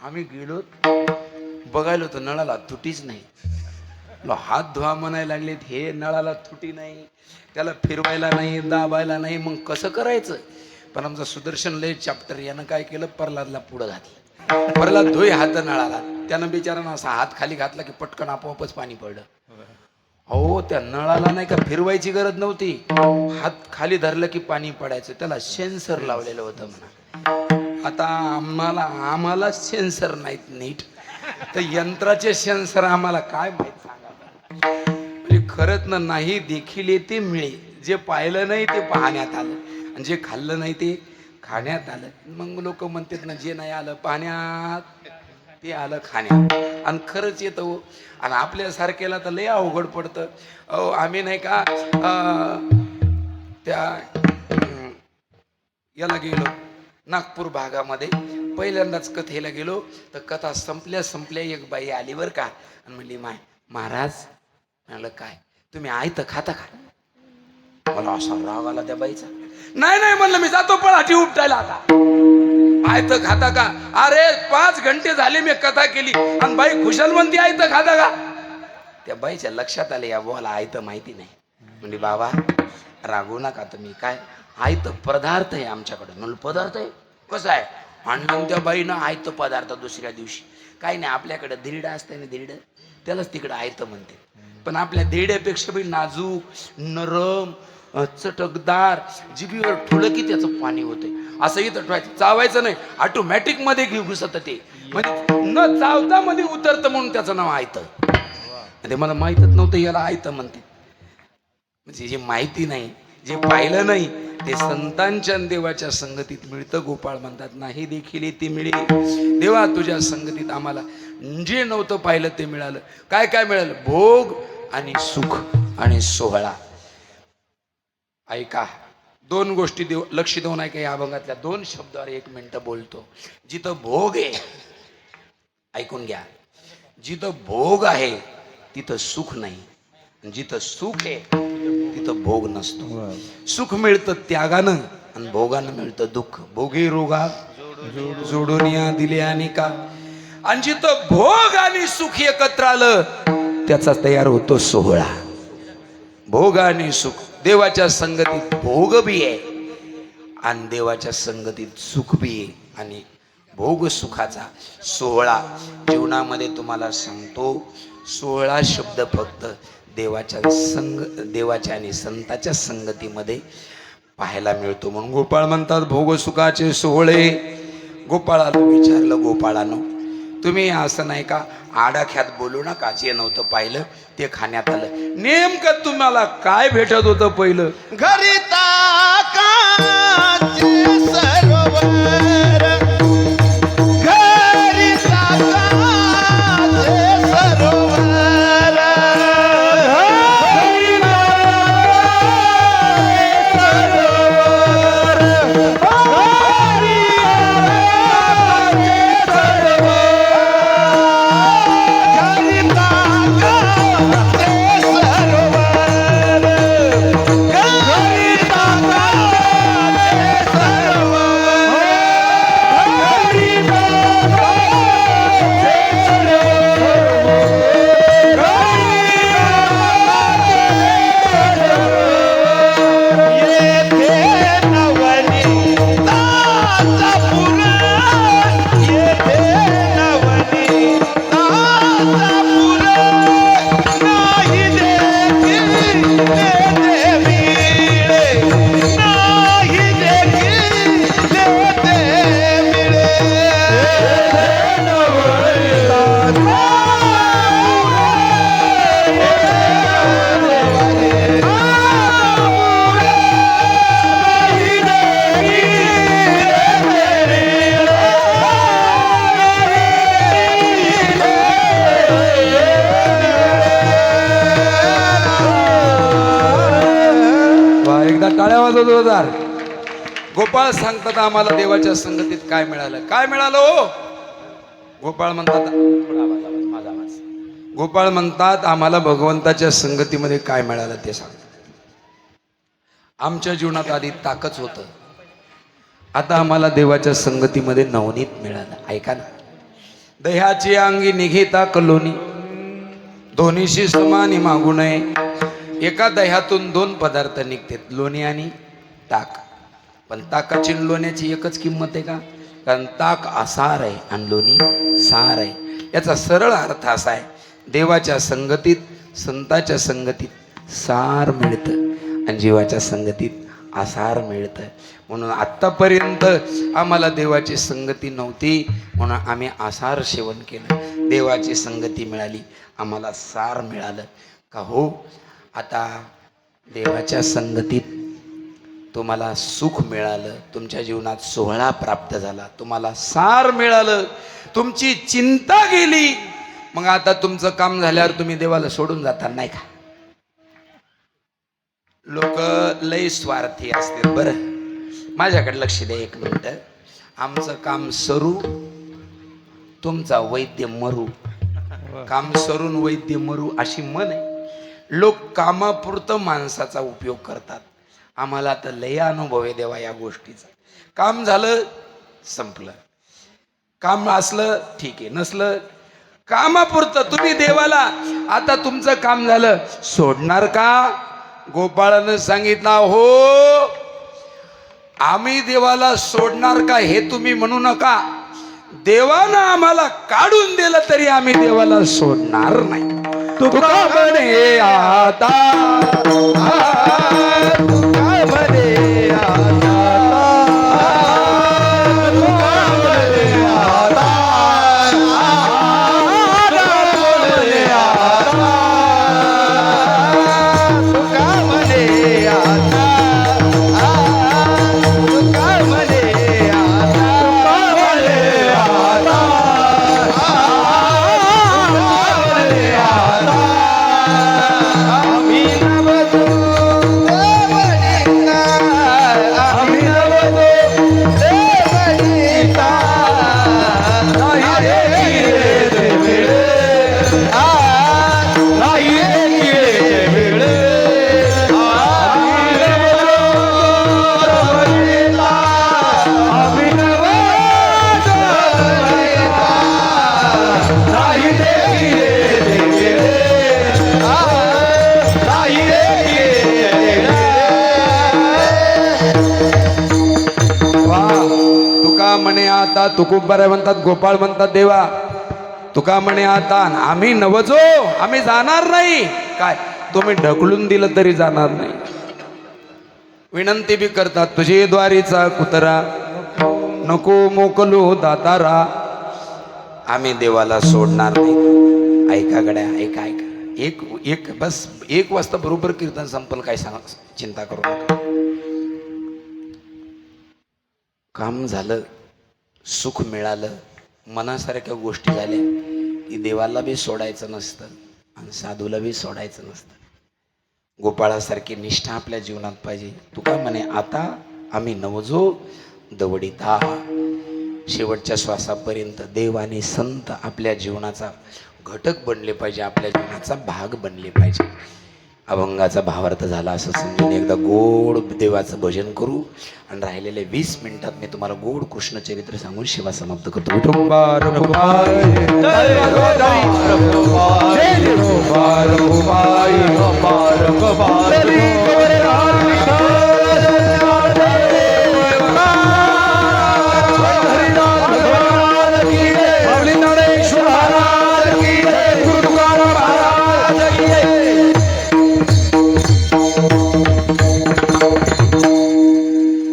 आम्ही गेलो, बघायलो तर नळाला तुटीच नाही. हात धुवा म्हणायला लागलेत, हे नळाला तुटी नाही, त्याला फिरवायला नाही, दाबायला नाही, मग कसं करायचं. पण आमचा सुदर्शन लय चॅप्टर, यानं काय केलं, प्रल्हादला पुढं घातलं. प्रल्हाद धुई हात नळाला. त्यानं बिचारानं असा हात खाली घातला की पटकन आपोआपच पाणी पडलं. अहो त्या नळाला नाही का फिरवायची गरज नव्हती, हात खाली धरलं की पाणी पडायचं. त्याला सेन्सर लावलेलं होतं म्हणा. आता आम्हाला सेन्सर नाहीत नीट, तर यंत्राचे सेन्सर आम्हाला काय माहित सांगा. म्हणजे खरंच ना, नाही देखील येते मिळे. जे पाहिलं नाही ते पाहण्यात आलं आणि जे खाल्लं नाही ते खाण्यात आलं. मग लोक म्हणतात ना, जे नाही आलं पाहण्यात ते आलं खाण्यात. आणि खरंच येतं हो. आणि आपल्यासारख्याला तर लय अवघड पडतं. आम्ही नाही का त्या याला गेलो नागपूर भागामध्ये, पहिल्यांदाच कथेला गेलो. तर कथा संपल्या एक बाई आली बरं का, आणि म्हणली महाराज. म्हणालं काय, तुम्ही आयतं खाता का. मला असा राग आला त्या बाईचा. नाही म्हणलं, मी जातो पळाटी उपटायला. आता आयतं खाता का. अरे 5 घंटे झाले मी कथा केली आणि बाई खुशाल म्हणती आयतं खाता का. त्या बाईच्या लक्षात आले या बोला आयतं माहिती नाही. म्हणजे बाबा रागू नका तुम्ही, काय आयतं पदार्थ आहे आमच्याकडे. म्हणलं पदार्थ आहे कसं आहे. आणलं त्या बाईनं आयतं पदार्थ. दुसऱ्या दिवशी काही नाही, आपल्याकडे धिरडा असतं ना, धिरडं त्यालाच तिकडं आयतं म्हणते. पण आपल्या धिरड्यापेक्षा बी नाजूक, नरम, चटकदार, जिभीवर ठुलं की त्याचं पाणी होते. असं इथं ठेवायचं, चावायचं नाही, ऑटोमॅटिक मध्ये घेऊ घुसत ते. म्हणजे न चावता मध्ये उतरतं म्हणून त्याचं नाव आयतं. ते मला माहीतच नव्हतं याला आयतं म्हणते. म्हणजे जे माहिती नाही, जे पाहिलं नाही ते संतांच्या देवाच्या संगतीत मिळतं. गोपाळ म्हणतात, नाही देखील येते मिळे. देवा तुझ्या संगतीत आम्हाला जे नव्हतं पाहिलं ते मिळालं. काय काय मिळालं, भोग आणि सुख आणि सोहळा. ऐका, 2 गोष्टी लक्ष देऊन ऐका. या अभंगातल्या 2 शब्दावर 1 मिनिट बोलतो. जिथं भोग आहे, ऐकून घ्या, जिथं भोग आहे तिथं सुख नाही, जिथं सुख आहे तिथं भोग नसतो. सुख मिळतं त्यागानं आणि भोगानं मिळतं दुःख. भोगी रोगा जोडून या दिले आणि का. आणि जिथं भोग आणि सुख एकत्र आलं त्याचा तयार होतो सोहळा. भोग आणि सुख. देवाच्या संगतीत भोग बी आहे आणि देवाच्या संगतीत सुख बी आहे. आणि भोग सुखाचा सोहळा जीवनामध्ये तुम्हाला सांगतो. सोहळा शब्द फक्त देवाच्या आणि संताच्या संगतीमध्ये पाहायला मिळतो. म्हणून गोपाळ म्हणतात, भोग सुखाचे सोहळे. गोपाळाला विचारलं, गोपाळानो तुम्ही असं नाही का आडाख्यात बोलू नका, जे नव्हतं पाहिलं ते खाण्यात आलं. नेमकं तुम्हाला काय भेटत होतं पहिलं. घरी ताकाचे सरोवर, घरी ताकाचे सरोवर, घरी वाजव जोरदार. गोपाळ सांगतात आम्हाला देवाच्या संगतीत काय मिळालं. काय मिळालं हो? गोपाळ म्हणतात, माझा आवाज. गोपाळ म्हणतात आम्हाला भगवंताच्या संगतीमध्ये काय मिळालं ते सांग. आमच्या जीवनात आधी ताकच होतं, आता आम्हाला देवाच्या संगतीमध्ये नवनीत मिळालं. ऐका ना. दह्याची अंगी निघेता कलोनी, दोन्हीशी समानी मागू नये. एका दह्यातून दोन पदार्थ निघतात, लोणी आणि ताक. पण ताकाची आणि लोण्याची एकच किंमत आहे का? कारण ताक आसार आहे आणि लोणी सार आहे. याचा सरळ अर्थ असा आहे, देवाच्या संगतीत, संताच्या संगतीत सार मिळतं आणि जीवाच्या संगतीत आसार मिळतं. म्हणून आत्तापर्यंत आम्हाला देवाची संगती नव्हती, म्हणून आम्ही आसार सेवन केलं. देवाची संगती मिळाली, आम्हाला सार मिळालं. का हो? आता देवाच्या संगतीत तुम्हाला सुख मिळालं, तुमच्या जीवनात सोहळा प्राप्त झाला, तुम्हाला सार मिळालं, तुमची चिंता गेली. मग आता तुमचं काम झाल्यावर तुम्ही देवाला सोडून जाता नाही का? लोक लय स्वार्थी असते. बरं, माझ्याकडे लक्ष द्या एक मिनिट. आमचं काम सरू, तुमचा वैद्य मरू. काम सरून वैद्य मरू अशी म्हण आहे. लोक कामापुरतं माणसाचा उपयोग करतात. आम्हाला तर लय अनुभव आहे देवा या गोष्टीचा. काम झालं संपलं, काम असलं ठीक आहे, नसलं कामापुरतं. तुम्ही देवाला आता तुमचं काम झालं सोडणार का? गोपाळानं सांगितलं, हो आम्ही देवाला सोडणार का हे तुम्ही म्हणू नका. देवानं आम्हाला काढून दिलं तरी आम्ही देवाला सोडणार नाही. तुका म्हणे आता, तुका म्हणे आता, तुका म्हणे आता, तुका म्हणे आता, तुका म्हणे आता तुकोबाराय म्हणतात, गोपाळ म्हणतात देवा तुका म्हणे आता आम्ही नवजो, आम्ही जाणार नाही. काय तुम्ही ढकलून दिलं तरी जाणार नाही. विनंती बी करतात, तुझे द्वारीचा कुतरा नको मोकलो दातारा. आम्ही देवाला सोडणार नाही. ऐका गड्या, ऐका ऐका. एक बस 1 वाजता बरोबर कीर्तन संपल. काय सांग, चिंता करू नका. काम झालं, सुख मिळालं, मनासारख्या गोष्टी झाल्या की देवाला बी सोडायचं नसतं आणि साधूला बी सोडायचं नसतं. गोपाळासारखी निष्ठा आपल्या जीवनात पाहिजे. तुका म्हणे आता आम्ही नवजो दवडिता. शेवटच्या श्वासापर्यंत देव आणि संत आपल्या जीवनाचा घटक बनले पाहिजे, आपल्या जीवनाचा भाग बनले पाहिजे. अभंगाचा भावार्थ झाला असं समजून एकदा गोड देवाचं भजन करू आणि राहिलेले 20 मिनिटात मी तुम्हाला गोड कृष्ण चरित्र सांगून सेवा समाप्त करतो.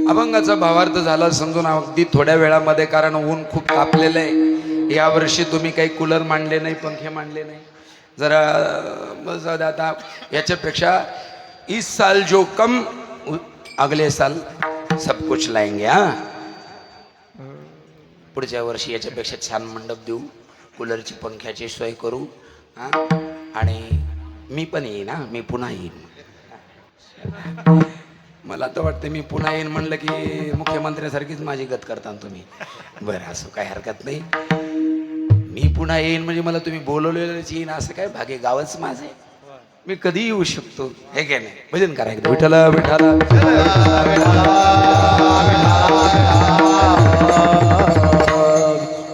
अभंगाचा भावार्थ झाला समजून अगदी थोड्या वेळामध्ये, कारण ऊन खूप तापलेलं आहे. यावर्षी तुम्ही काही कूलर मांडले नाही, पंखे मांडले नाही. जरा बस आता याच्यापेक्षा इस साल जो कम अगले साल सब कुछ लाएंगे. पुढच्या वर्षी याच्यापेक्षा छान मंडप देऊ, कूलरची पंख्याची सोय करू. आणि मी पण येईन, मी पुन्हा येईन. मला तर वाटतं मी पुन्हा येईन म्हणलं की मुख्यमंत्र्यासारखीच माझी गत करता तुम्ही. बरं असं काही हरकत नाही. मी पुन्हा येईन म्हणजे मला तुम्ही बोलवलेलंच येईन असं काय, भागे गावच माझं आहे. मी कधी येऊ शकतो, हे काय नाही. भजन करा एकदा विठ्ठला विठ्ठला.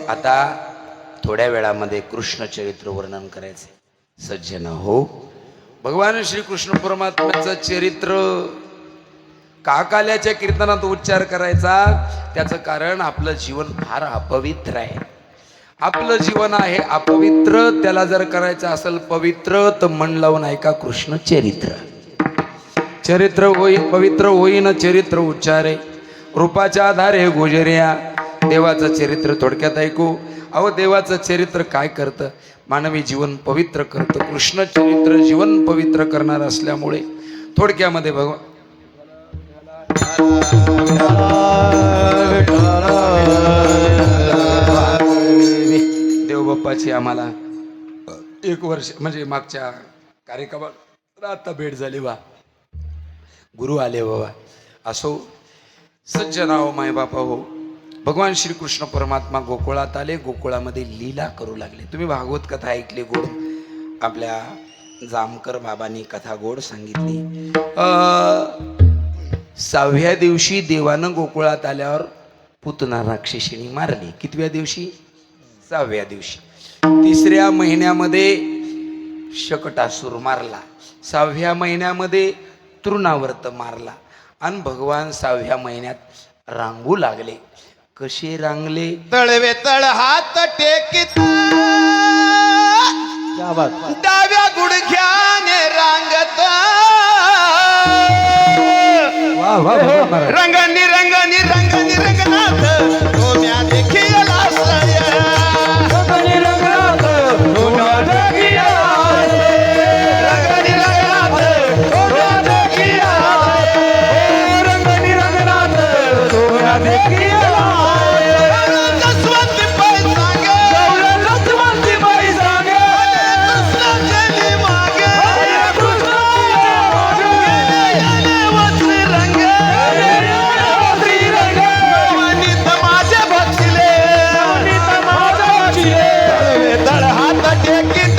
आता थोड्या वेळामध्ये कृष्ण चरित्र वर्णन करायचे. सज्जन हो, भगवान श्रीकृष्ण परमात्म्याचं चरित्र काकाल्याच्या कीर्तनात उच्चार करायचा. त्याचं कारण आपलं जीवन फार अपवित्र आहे. आपलं जीवन आहे अपवित्र. त्याला जर करायचं असेल पवित्र तर मन लावून ऐका कृष्ण चरित्र. चरित्र होई पवित्र होईन चरित्र उच्चारे, रूपाच्या आधारे गोजर्या. देवाचं चरित्र थोडक्यात ऐकू. अहो देवाचं चरित्र काय करतं? मानवी जीवन पवित्र करतं. कृष्ण चरित्र जीवन पवित्र करणार असल्यामुळे थोडक्यामध्ये भगवान देवबाप्पाची आम्हाला 1 वर्ष म्हणजे मागच्या कार्यक्रमात आता भेट झाली. वा गुरु आले बाबा. असो सज्जनाओ माय बापा हो, भगवान श्रीकृष्ण परमात्मा गोकुळात आले. गोकुळामध्ये लीला करू लागले. तुम्ही भागवत कथा ऐकली गोड. आपल्या जामकर बाबांनी कथा गोड सांगितली. 6व्या दिवशी देवानं गोकुळात आल्यावर पुतना राक्षसीने मारली. कितव्या दिवशी? 6व्या दिवशी. 3ऱ्या महिन्यामध्ये शकटासूर मारला. 6व्या महिन्यामध्ये तृणावर्त मारला. आणि भगवान 6व्या महिन्यात रांगू लागले. कसे रांगले? तळवे तळ हात टेकित डाव्या गुडघ्याने रांगत, रंगानी रंगानी रंगानी रंगनाथ गोम्या देखील आश्रय. रंगानी रंगनाथ गोम्या देखील आश्रय. रंगानी रंगनाथ गोम्या देखील आश्रय. रंगानी रंगनाथ गोम्या देखील आश्रय. जसवंती बाई सांगे, जसवंती बाई सांगे, कृष्ण चली मागे, कृष्ण वस्त्री रंग माझे बक्षिले, तळ हात टेकीत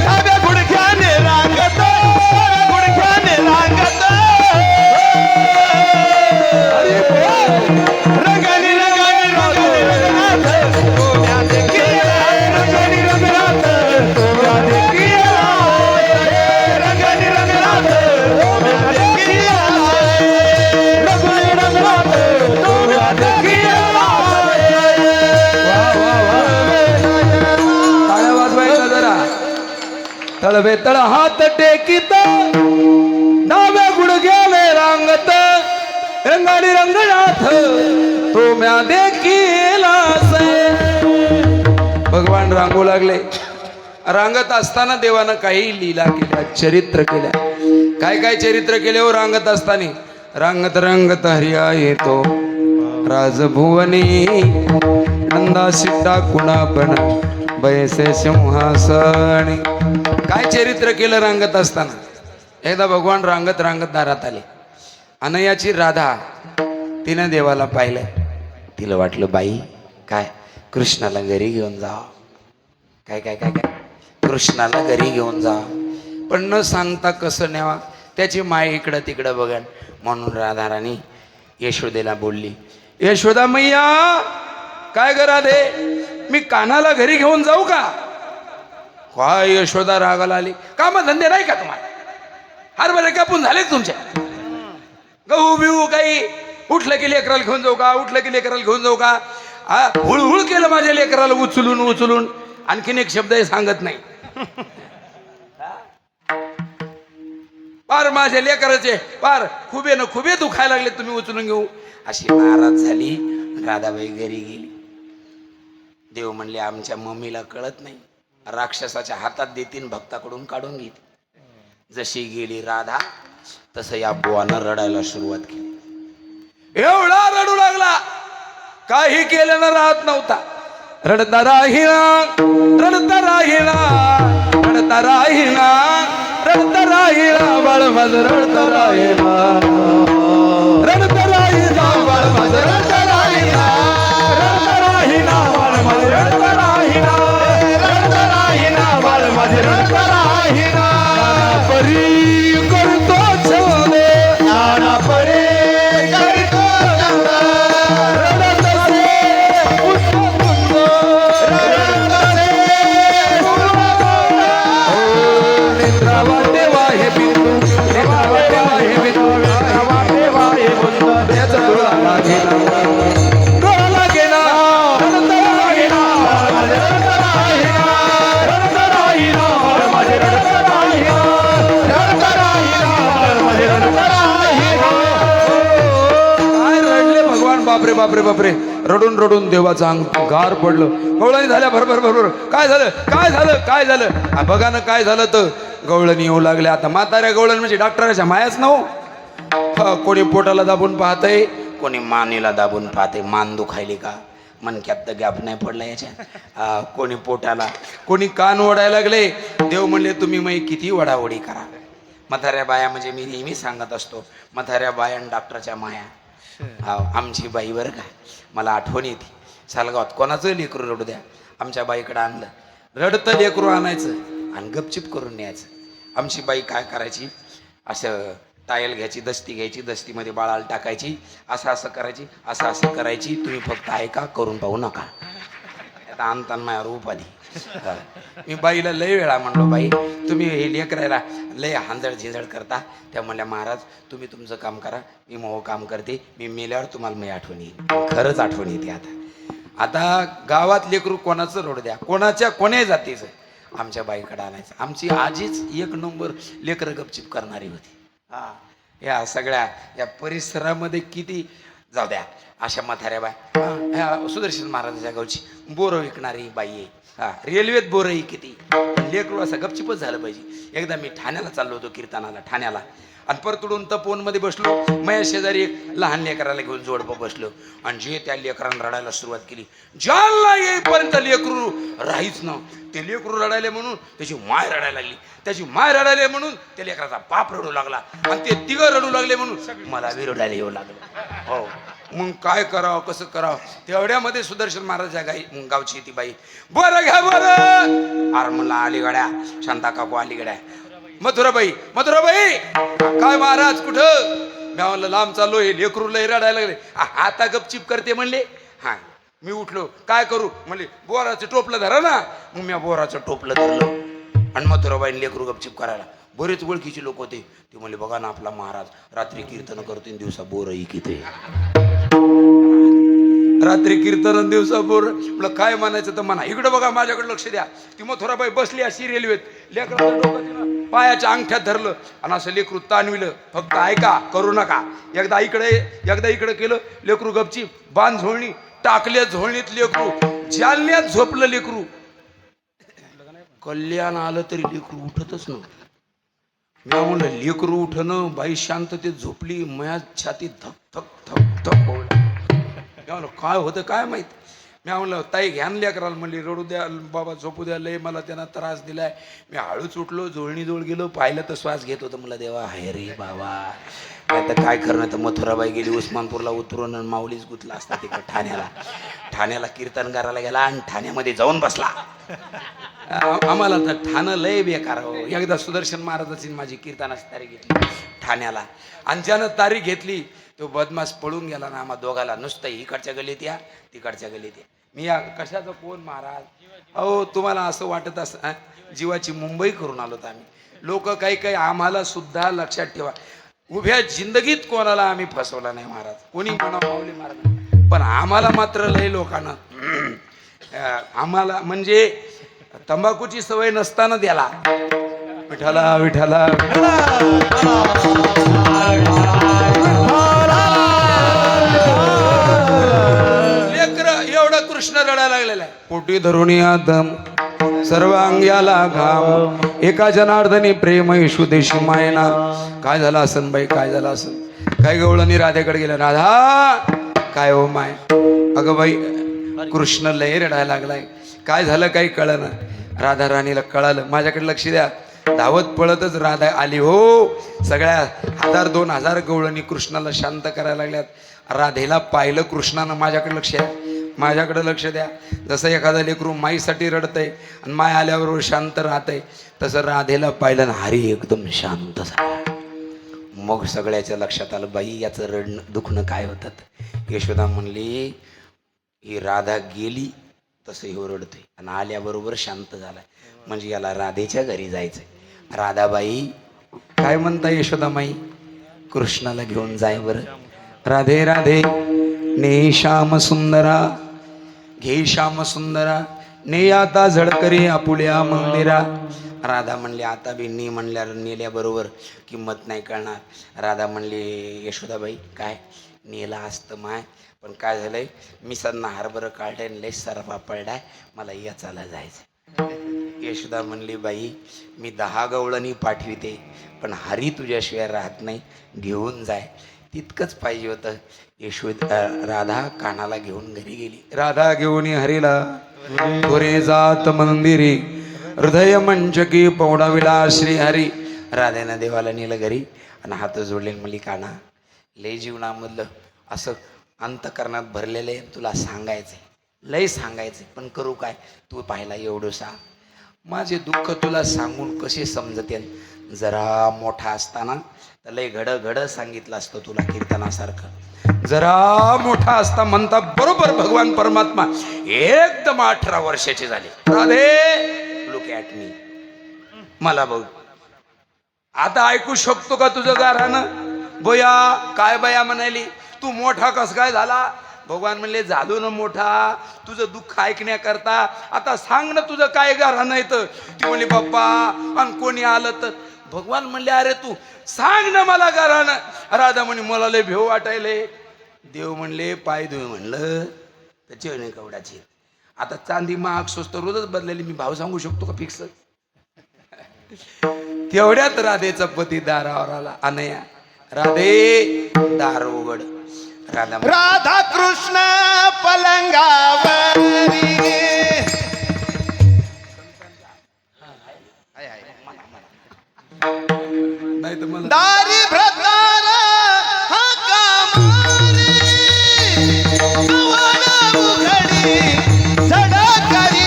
डाव्या गुडघ्याने रांगत, गुडघ्याने रांगत. रंगानी रंगानी रंगानी रंगनाथ गोम्या देखील, रंगानी रंगनाथ गोम्या देखील, रंगानी रंगनाथ गोम्या देखील, रंगानी रंगनाथ गोम्या देखील. टाळ्या वाजवायचा जरा. तळवे तळ हात टेकीत डाव्या गुडघ्याने रांगत, रंगानी रंगनाथ तो म्या देखील असे. भगवान रांगू लागले. रांगत असताना देवानं काही लीला केल्या, चरित्र केल्या. काय काय चरित्र केले हो रांगत असताना? रांगत रंगत हरिया येतो राजभुवनी, नंदा सिद्धा कुणापण बैसे सिंहासनी. काय चरित्र केलं रांगत असताना? एकदा भगवान रांगत रांगत दारात आले. अनयाची राधा तिनं देवाला पाहिलं. तिला वाटलं बाई काय कृष्णाला घरी घेऊन जा. काय काय काय काय कृष्णाला घरी घेऊन जा. पण न सांगता कसं न्यावा? त्याची माय इकडं तिकडं बघन. म्हणून राधा राणी यशोदेला बोलली, यशोदा मैया काय करा दे, मी कान्हाला घरी घेऊन जाऊ का? काय यशोदा रागाला आली. काम धंदे नाही का तुम्हाला? हरभरे कापून झाले तुमच्या? गहू बिहू काही उठलं की लेकराला घेऊन जाऊ का? उठलं की लेकराला घेऊन जाऊ का? हुळहुळ केलं माझ्या लेकराला उचलून उचलून. आणखीन एक शब्द सांगत नाही. पार माझ्या लेकराचे पार खुबे न खुबे दुखायला लागले, तुम्ही उचलून घेऊ. अशी नाराज झाली. राधाबाई घरी गेली. देव म्हणले आमच्या मम्मीला कळत नाही, राक्षसाच्या हातात देतीन, भक्ताकडून काढून घेते. जशी गेली राधा तसं या बुवानं रडायला सुरुवात केली. एवढा रडू लागला, काही केलं ना राहत नव्हता. रडता राहिला, रडता राहिला, रडता राहिला, रडता राहिला, बाळ माझं रडता राहिला. बापरे बापरे, रडून रडून देवाचं अंग गार पडलं. गवळणी झाल्या भरभर भरभर. काय झालं काय झालं काय झालं? बघा ना काय झालं तर गवळणी येऊ लागल्या. आता म्हाताऱ्या गवळण म्हणजे डॉक्टराच्या मायाच ना हो. कोणी पोटाला दाबून पाहतंय, कोणी मानेला दाबून पाहते, मान दुखायली का, मनक्यात तर गॅप नाही पडला याच्या. कोणी पोटाला, कोणी कान ओढायला लागले. देव म्हणले तुम्ही मै किती वडावडी करा. म्हाताऱ्या बाया म्हणजे मी नेहमी सांगत असतो, म्हाताऱ्या बाया आणि डॉक्टरच्या माया. आमची बाई बरं का, मला आठवण येते. सालगावात कोणाचं लेकरू रडू द्या, आमच्या बाईकडे आणलं. रडतं लेकरू आणायचं आणि गपचिप करून न्यायचं. आमची बाई काय करायची, असं टायल घ्यायची, दस्ती घ्यायची, दस्तीमध्ये बाळाला टाकायची, असं असं करायची, असं असं करायची. तुम्ही फक्त ऐका, करून पाहू नका. आता आणताना माझ्यावर उपाधी. मी बाईला लय वेळा म्हणलो, बाई तुम्ही हे लेकरायला लय हांजळ झिंजळ करता. त्या म्हणल्या महाराज तुम्ही तुमचं काम करा, मी मग काम करते, मी मेल्यावर तुम्हाला मी आठवण येईल. खरंच आठवण येते. आता गावात लेकरू कोणाचं रोड द्या, कोणाच्या कोण्या जातीचं, आमच्या बाईकडे आणायचं. आमची आजीच एक नंबर लेकरं गपचिप करणारी होती. या सगळ्या या परिसरामध्ये किती जाऊ द्या अशा म्हाताऱ्या बाय. ह्या सुदर्शन महाराजाच्या गावची बोरं विकणारी बाई आहे. रेल्वेत बोरंही किती. लेकरू असं गपचिपच झालं पाहिजे. एकदा मी ठाण्याला चाललो होतो कीर्तनाला, ठाण्याला, आणि परतुडून तपोवनमध्ये बसलो. माझ्या शेजारी एक लहान लेकराला घेऊन जोडपं बसलो, आणि जे त्या लेकरानं रडायला सुरुवात केली, ज्याला येईपर्यंत लेकरू राहीच ना. ते लेकरू रडायले म्हणून त्याची माय रडायला लागली, त्याची माय रडायले म्हणून त्या लेकराचा बाप रडू लागला, आणि ते तिघं रडू लागले म्हणून मला बी रडायला येऊ लागलं. हो, मग काय करावं कसं करावं. तेवढ्यामध्ये सुदर्शन महाराजाच्या गावची ती बाई, बरं घ्या बरं. अरे म्हणला आली गड्या, शांता काकू आली गड्या. मथुराबाई मथुराबाई, काय महाराज कुठं? मी म्हणलं लांब चाललो, हे लेकरू लय रडायला लागले. आता गपचिप करते म्हणले. हा, मी उठलो, काय करू म्हणले, बोराचं टोपलं धरा ना. मग मी बोराचं टोपलं धरलं, आणि मथुराबाईने लेकरू गपचिप करायला. बरेच ओळखीचे लोक होते. ते म्हणले बघा ना आपला महाराज रात्री कीर्तन करतो, दिवसा बोरही किती. रात्री कीर्तन दिवसा बोर. म्हटलं काय म्हणायचं तर म्हणा, इकडे बघा माझ्याकडे लक्ष द्या. ती मथुराबाई बसली अशी रेल्वेत, लेकराचं डोकं तिनं पायाच्या अंगठ्यात धरलं, आणि असं लेकरू ताणविलं. फक्त ऐका, करू नका. एकदा इकडे केलं, लेकरू गपची बांध झोळणी टाकल्या, झोळणीत लेकरू जालन्यात झोपलं. लेकरू कल्याण आलं तरी लेकरू उठतच नव्हतं. मी म्हणलं लेकरू उठणं, बाई शांततेत झोपली. मयात छाती धक धक धक धक होईल. म्हणलं काय होतं काय माहित. मी म्हणलं ताई घ्यान लेकराला, म्हणली रडू द्या बाबा, झोपू द्या, लय मला त्यांना त्रास दिलाय. मी हळूच उठलो, जोडणीजवळ गेलो, पाहिलं तर श्वास घेत होतं. मला देवा हाय रे बाबा, आता काय करणं. तर मथुराबाई गेली उस्मानपूरला उतरून, आणि माऊलीच गुतला असता तिकडं ठाण्याला कीर्तन करायला गेला, आणि ठाण्यामध्ये जाऊन बसला. आम्हाला तर ठाणं लय बेकार हो. एकदा सुदर्शन महाराजाची माझी कीर्तनाची तारीख घेतली ठाण्याला, आणि ज्यानं तारीख घेतली तो बदमाश पळून गेला ना. आम्हा दोघाला नुसतं इकडच्या गलीत या तिकडच्या गलीत या. मी या कशाचं कोण महाराज. अहो तुम्हाला असं वाटत असं जीवाची मुंबई करून आलो तर आम्ही लोक काही आम्हाला सुद्धा लक्षात ठेवा, उभ्या जिंदगीत कोणाला आम्ही फसवला नाही महाराज. कोणी म्हणा माऊली महाराज, पण आम्हाला मात्र लय लोकांना आम्हाला म्हणजे तंबाखूची सवय नसताना द्याला. विठाला विठाला लेकर एवढा कृष्ण रडायला लागलेला आहे. पोटी धरून आदम सर्व अंग्याला घाम, एका जनार्दनी प्रेम येशू देशी मायना. काय झालं असन बाई, काय झालं असन. काय गवळणी राधेकडे गेलं. राधा काय हो माय. अगं बाई कृष्ण लय रडायला लागलाय, काय झालं काही कळलं. राधा राणीला कळालं. माझ्याकडे लक्ष द्या. धावत पळतच राधा आली हो. सगळ्या 1000-2000 गवळणी कृष्णाला शांत करायला लागल्यात. राधेला पाहिलं कृष्णानं. माझ्याकडे लक्ष द्या, माझ्याकडे लक्ष द्या. जसं एखादा लेकरू माईसाठी रडतंय आणि माय आल्याबरोबर शांत राहतंय, तसं राधेला पाहिलं ना हरी एकदम शांत झाला. मग सगळ्याच्या लक्षात आलं बाई याचं रडणं दुखणं काय होतं. यशोदा म्हणली ही राधा गेली तसं हे रडतोय, आणि आल्याबरोबर शांत झालाय, म्हणजे याला राधेच्या घरी जायचंय. राधाबाई काय म्हणता यशोदामाई, कृष्णाला घेऊन जाय बरं. राधे राधे ने श्याम सुंदरा, घे श्याम सुंदरा ने आता झडकरी आपुल्या मंदिरा. राधा म्हणली आता बी नी म्हणल्यावर नेल्याबरोबर किंमत नाही कळणार. राधा म्हणली यशोदाबाई काय नेला असतं माय, पण काय झालंय मिसांना हरभरं काढलंय आणि लय सरपा पडलाय, मला याचाला जायचं. यशोदा म्हणली बाई मी 10 गवळणी पाठविते, पण हरी तुझ्याशिवाय राहत नाही, घेऊन जाय. तितकंच पाहिजे होतं. राधा कानाला घेऊन घरी गेली. राधा घेऊन हरीला त्वरे जात मंदिरी, हृदय मंचकी पौडाविला श्री हरी. राधेनं देवाला नेलं घरी आणि हात जोडले म्हणली काना लय जीवनामधलं असं अंतकरणात भरलेलं आहे, तुला सांगायचंय, लय सांगायचंय, पण करू काय? तू पाहिला एवढंसा माझे दुःख तुला सांगून कसे समजतील. जरा मोठा असताना तर लय घड सांगितलं असतं तुला कीर्तनासारखं. जरा मोठा असता म्हणता बरोबर भगवान परमात्मा एकदम 18 वर्षाचे झाले. Radhe look at me. मला बघ, आता ऐकू शकतो का तुझं गारानं? बोया काय बया म्हणाली, तू मोठा कस काय झाला? भगवान म्हणले झालो ना मोठा तुझं दुःख ऐकण्याकरता. आता सांग ना तुझं काय गारानं येतं? ती म्हणली बाप्पा आणि कोणी आलं तर. भगवान म्हणले अरे तू सांग ना मला गारानं. राधा म्हणे मला लय भेव वाटायले. देव म्हणले पाय धुय म्हणलं तर जेवणे कवडाची. आता चांदी महाग स्वस्त रोजच बदलेली, मी भाव सांगू शकतो का फिक्स? तेवढ्यात राधेचा पती दारावर आला. अनया राधे दार उघड. राधा राधा कृष्ण पलंगावरी. नाही तर मला दारी भ्रतार हाका मारी, कवळ उघडी झडकरी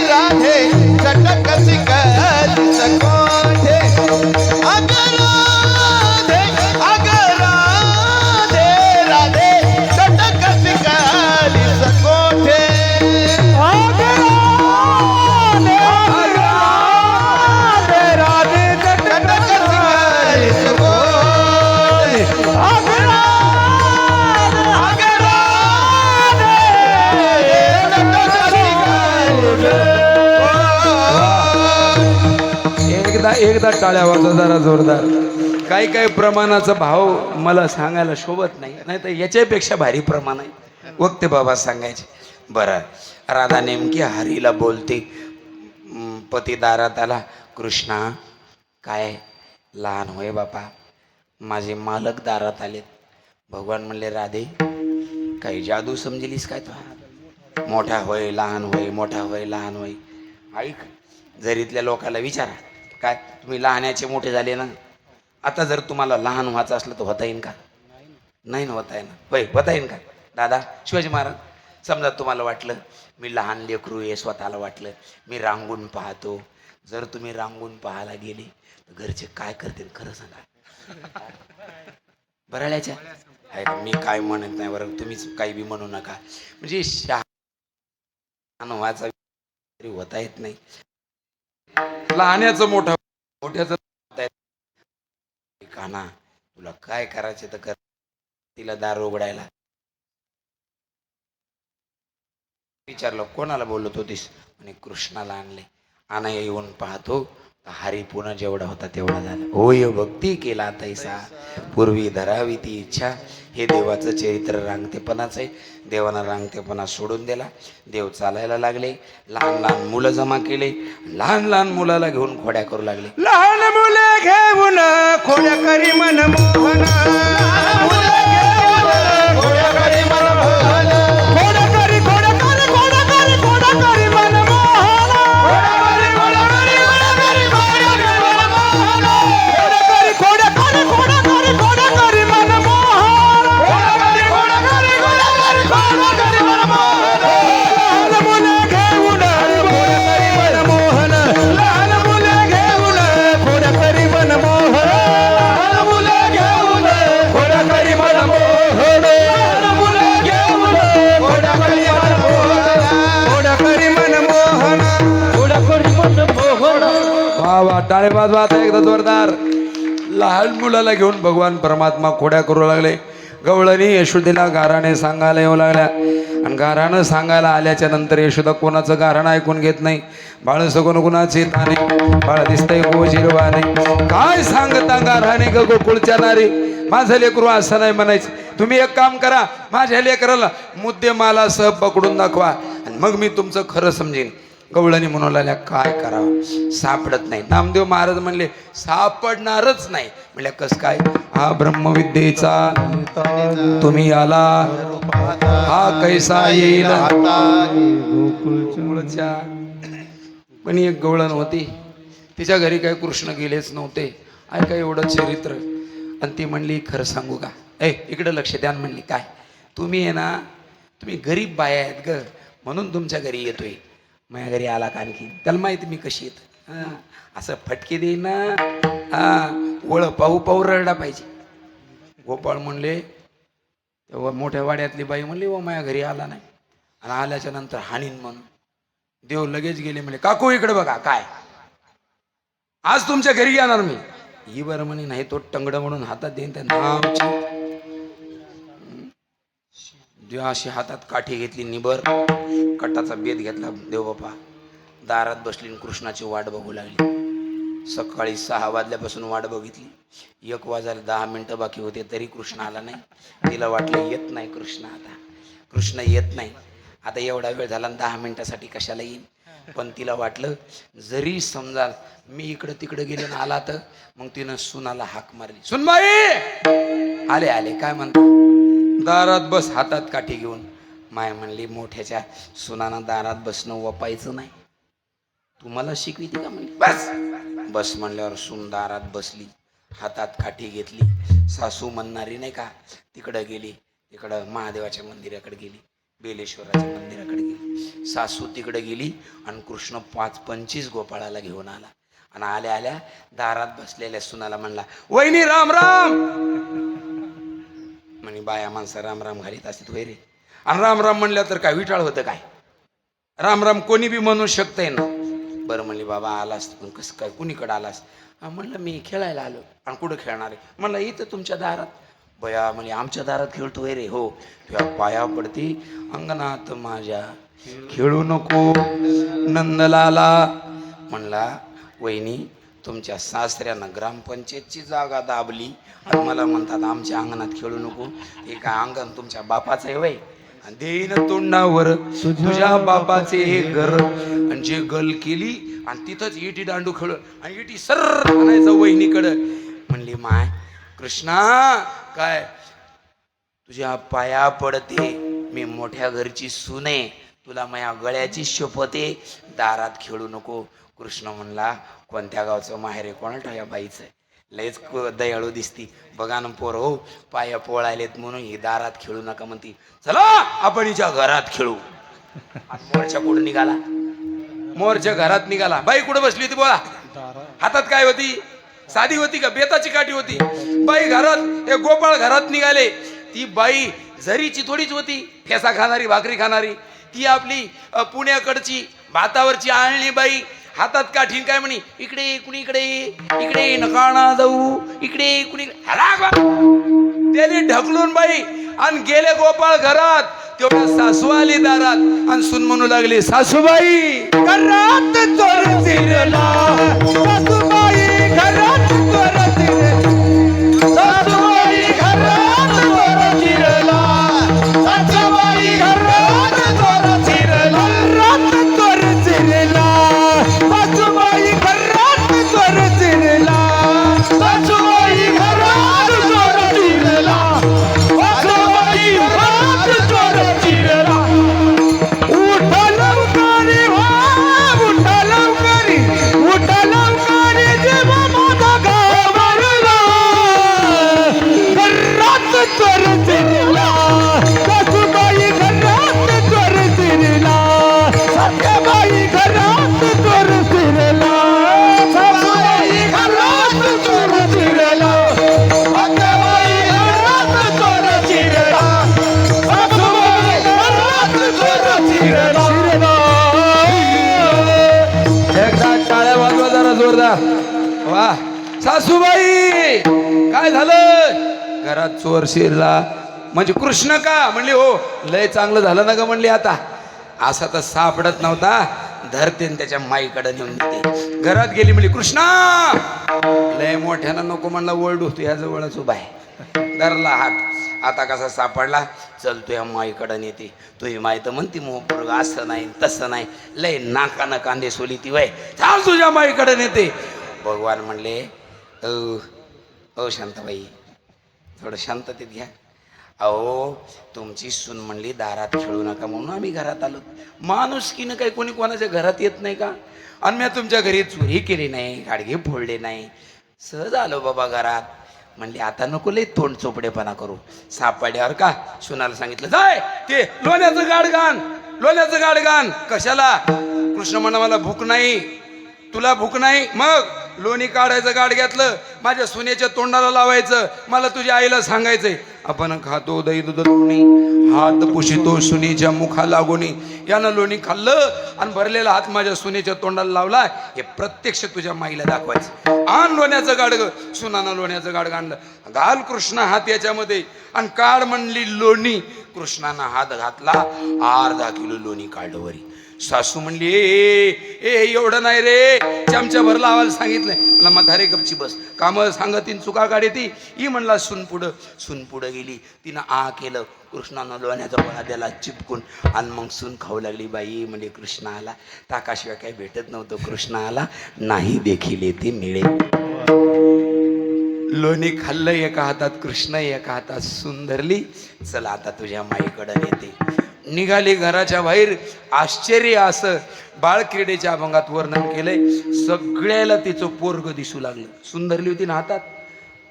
राधे, चटक सिकली सकोठे. अगराधे अगराधे राधे, चटक सिकली सकोठे. एकदा टाळ्या वाजवा जरा जोरदार. काही काही प्रमाणाचा भाव मला सांगायला शोभत नाही, नाही तर याच्यापेक्षा भारी प्रमाण आहे वक्ते बाबा सांगायचे. बरं राधा नेमकी हरीला बोलते. पती दारात आला. कृष्णा काय लहान होय बापा, माझे मालक दारात आलेत. भगवान म्हणले राधे काही जादू समजलीस काय तू? मोठा होय लहान होय, मोठा होय लहान होय. ऐक जर इथल्या लोकांना विचारा काय तुम्ही लहानाचे मोठे झाले ना, आता जर तुम्हाला लहान व्हायचं असलं तर होता येईन का? नाही ना होता येईन. होय होता येईन का? दादा शिवाजी महाराज समजा तुम्हाला वाटलं मी लहान लेकरू आहे, स्वतःला वाटलं मी रांगून पाहतो. जर तुम्ही रांगून पाहायला गेले तर घरचे काय करतील खरं सांगा? बराळ्याच्या मी काय म्हणत नाही बरं, तुम्हीच काही बी म्हणू नका. म्हणजे लहान व्हायचा तरी होता येत नाही. लहान्याचं मोठा, मोठ्याचं काना तुला काय करायचे तर कर. तिला दार उघडायला विचारलं कोणाला बोलत होतीस? म्हणे कृष्णाला आणले. आणा येऊन पाहतो हरी पुन्हा जेवढा होता तेवढा झाला. होय भक्ती केला तैसा पूर्वी धरावी ती इच्छा. हे देवाचं चरित्र रांगतेपणाचं आहे. देवानं रांगतेपणा सोडून दिला. देव चालायला लागले. लहान लहान मुलं जमा केले. लहान लहान मुलाला घेऊन खोड्या करू लागले. लहान मुले घेऊन खोड्या करी मन मोहन. टाळे वाजवा आता एकदा जोरदार. लहान मुलाला घेऊन भगवान परमात्मा खोड्या करू लागले. गवळणी यशोदेला गाराने सांगायला येऊ लागल्या. आणि गारानं सांगायला आल्याच्या नंतर यशोदा कोणाचं गाराणं ऐकून घेत नाही. बाळ सगुण गुणाचे ताने, बाळ दिसतंय गोजिरवाने. काय सांगता गाराने ग गोकुळच्या नारी, माझं लेकरू असं नाही म्हणायचं. तुम्ही एक काम करा, माझ्या लेकराला मुद्देमालासह पकडून दाखवा आणि मग मी तुमचं खरं समजेन. गवळणी म्हणू लागल्या, काय करावं, सापडत नाही. नामदेव महाराज म्हणले, सापडणारच नाही. म्हणल्या, कस काय? हा ब्रह्मविद्येचा तुम्ही आला, हा कैसा येईल. मूळच्या पण एक गवळण होती, तिच्या घरी काही कृष्ण गेलेच नव्हते. ऐका एवढं चरित्र. आणि ती म्हणली, खरं सांगू का? इकडं लक्ष द्या. म्हणली, काय? तुम्ही आहे ना, तुम्ही गरीब बाया आहेत ग, म्हणून तुमच्या घरी येतोय. माझ्या घरी आला का आणखी? त्याला माहिती मी कशी येत. असं फटके देईन ना, ओळ पाहू पाहू रडला पाहिजे. गोपाळ म्हणले, तेव्हा मोठ्या वाड्यातली बाई म्हणली, व माझ्या घरी आला नाही, आणि आल्याच्या नंतर हानीन म्हणून. देव लगेच गेले, म्हणले, काकू इकडे बघा, काय आज तुमच्या घरी येणार मी. ही बरं म्हणे, नाही तो टंगड म्हणून हातात देईन त्या नामची. जेव्हा अशी हातात काठी घेतली, निबर कटाचा बेत घेतला, देवबापा दारात बसली, कृष्णाची वाट बघू लागली. सकाळी 6 वाजल्यापासून वाट बघितली. 1 वाजायला 10 मिनिटं बाकी होते, तरी कृष्ण आला नाही. तिला वाटलं येत नाही कृष्ण, आता कृष्ण येत नाही, आता एवढा वेळ झाला, 10 मिनिटासाठी कशाला येईल. पण तिला वाटलं, जरी समजा मी इकडं तिकडं गेले ना आला तर मग तिनं सुनाला हाक मारली, सुनबाई आले आले, काय म्हणतो, दारात बस, हातात काठी घेऊन. माय म्हणली, मोठ्याच्या सुनानं दारात बसणं वपायचं नाही, तुम्हाला शिकविते का? म्हणली, बस बस म्हणल्यावर सून दारात बसली, हातात काठी घेतली. सासू म्हणणारी नाही का, तिकडं गेली, तिकडं महादेवाच्या मंदिराकडे गेली, बेलेश्वराच्या मंदिराकडे गेली. सासू तिकडे गेली आणि कृष्ण 5-25 गोपाळाला घेऊन आला. आणि आल्या आल्या दारात बसलेल्या सुनाला म्हणला, वहिनी राम राम. म्हणे, बाया माणसं राम राम घालीत असतात होय रे. आणि राम राम म्हणल्या तर काय विटाळ होतं काय? राम राम कोणी बी म्हणू शकतंय ना. बरं म्हणली, बाबा आलास पण कसं काय, कुणीकडे आलास? म्हणलं, मी खेळायला आलो. आणि कुठं खेळणार आहे? म्हणलं, इथं तुमच्या दारात. बया म्हणजे आमच्या दारात खेळतोय रे? हो. तुझ्या पाया पडती, अंगणात माझ्या खेळू नको नंदलाला. म्हणला, वहिनी तुमच्या सासऱ्यानं ग्रामपंचायतची जागा दाबली आणि मला म्हणतात आमच्या अंगणात खेळू नको. हे काय अंगण तुमच्या बापाचं आहे वय? देईन तोंडावर तुझ्या बापाचे हे घर. आणि जे गल केली आणि तिथंच इटी दांडू खेळ आणि इटी सर आणायचं वहिनीकडं. म्हणली, माय कृष्णा काय तुझ्या पाया पडते, मी मोठ्या घरची सून आहे, तुला माझ्या गळ्याची शपथ आहे, दारात खेळू नको. कृष्ण म्हणला, कोणत्या गावचं माहेर आहे, कोणाला या बाईचं आहे, लयच दयाळू दिसती. बघा ना पोर, हो पाया पोळायलेत म्हणून ही दारात खेळू नका म्हणती. चला आपण हिच्या घरात खेळू. मोरच्या कुठं निघाला? मोरच्या घरात निघाला. बाई कुठं बसली होती बोला? हातात काय होती? साधी होती का बेताची काठी होती? बाई घरात, हे गोपाळ घरात निघाले. ती बाई झरीची थोडीच होती, ठेसा खाणारी, भाकरी खाणारी. ती आपली पुण्याकडची भातावरची आळणी बाई, हातात काठीन काय म्हणे, इकडे कुणी इकडे, इकडे नकाणा जाऊ, इकडे कुणी त्याने ढकलून बाई आणि गेले गोपाळ घरात. तेवढ्या सासू आली दारात आणि सुन म्हणू लागली, सासूबाई घरात चोर शिरला, सासूबाई घरात चोर शिरला, सासूबाई घरात चोर शिरला, सासूबाई घरात चोर शिरला, रात चोर शिरला, सासूबाई घरात चोर शिरला, सासूबाई घरात चोर शिरला, सासूबाई घरात चोर शिरला. उठा लवकरी, उठा लवकरी, उठा लवकरी, जेव्हा माझा घाबरला, घरात चोर शिरला, सासूबाई घरात चोर शिरला, सत्याबाई घरात चोर शिरला, सासूबाई घरात चोर शिरला, सत्याबाई घरात चोर शिरला, सासूबाई घरात चोर शिरला. एकदा टाळ्या वाजवा जरा जोरदार. वा सासूबाई काय झालं? घरात चोर शिरला. म्हणजे कृष्ण का? म्हणली, हो लय चांगलं झालं ना ग. म्हणली, आता असा तर सापडत नव्हता, धरते त्याच्या माईकडे नेऊन देते. घरात गेली, म्हणली, कृष्णा लय मोठ्यानं नको म्हणला, ओरडू, तू या जवळच उभा आहे. धरला हात आता कसा सापडला, चल तुझ्या माईकडं नेते. तुझी माई तर म्हणती मोपोरग असं नाही तसं नाही, लय नाकानं कांदे सोली ती वय, चाल तुझ्या माईकडं नेते. भगवान म्हणले ओ शांताबाई, थोडं शांततेत घ्या. अहो तुमची सून म्हणली दारात खेळू नका म्हणून आम्ही घरात आलो. माणुसकीनं काही कोणी कोणाच्या घरात येत नाही का? आणि मी तुमच्या घरी चोरी केली नाही, गाडगे फोडले नाही, सहज आलो बाबा घरात. म्हणले आता नको लय तोंड चोपडेपणा करू. सापड्यावर का सुनाला सांगितलं, जाय ते लोण्याचं गाडगान, लोण्याचं गाडगान. कशाला? कृष्ण म्हणा मला भूक नाही, तुला भूक नाही, मग लोणी काढायचं गाडग्यातलं, माझ्या सुनेच्या तोंडाला लावायचं, मला तुझ्या आईला सांगायचंय. आपण खातो दही दूध लोणी, हात पुशितो सुनेच्या मुखा लागोनी. यानं लोणी खाल्लं आणि भरलेला हात माझ्या सुनेच्या तोंडाला लावला, हे प्रत्यक्ष तुझ्या माईला दाखवायचं. आण लोण्याचं गाडग. सुनानं लोण्याचं गाडग आणलं, घाल कृष्णा हात याच्यामध्ये आणि काढ म्हणली लोणी. कृष्णानं हात घातला, अर्धा किलो लोणी काढलं वरी. सासू म्हणली ए एवढं नाही रे, चमचा भर लावायला सांगितलंय. मला म्हातारे गपची बस, कामं सांगतीन चुका काढी. ही म्हणला सून पुढं गेली. तिनं आ केलं, कृष्णानं लोण्याचा गोळा द्याला चिपकून आणि मग सून खाऊ लागली. बाई म्हणजे कृष्ण आला, ताकाशिवाय काही भेटत नव्हतं. कृष्ण आला, नाही देखील येते मिळेल. लोणी खाल्लं एका हातात, कृष्ण एका हातात सून धरली. चला आता तुझ्या माईकडं येते. निघाली घराच्या बाहेर. आश्चर्य असं बाळक्रीडेच्या अभंगात वर्णन केलंय. सगळ्याला तिचं पोरग दिसू लागलं. सुंदरली होती ना हातात,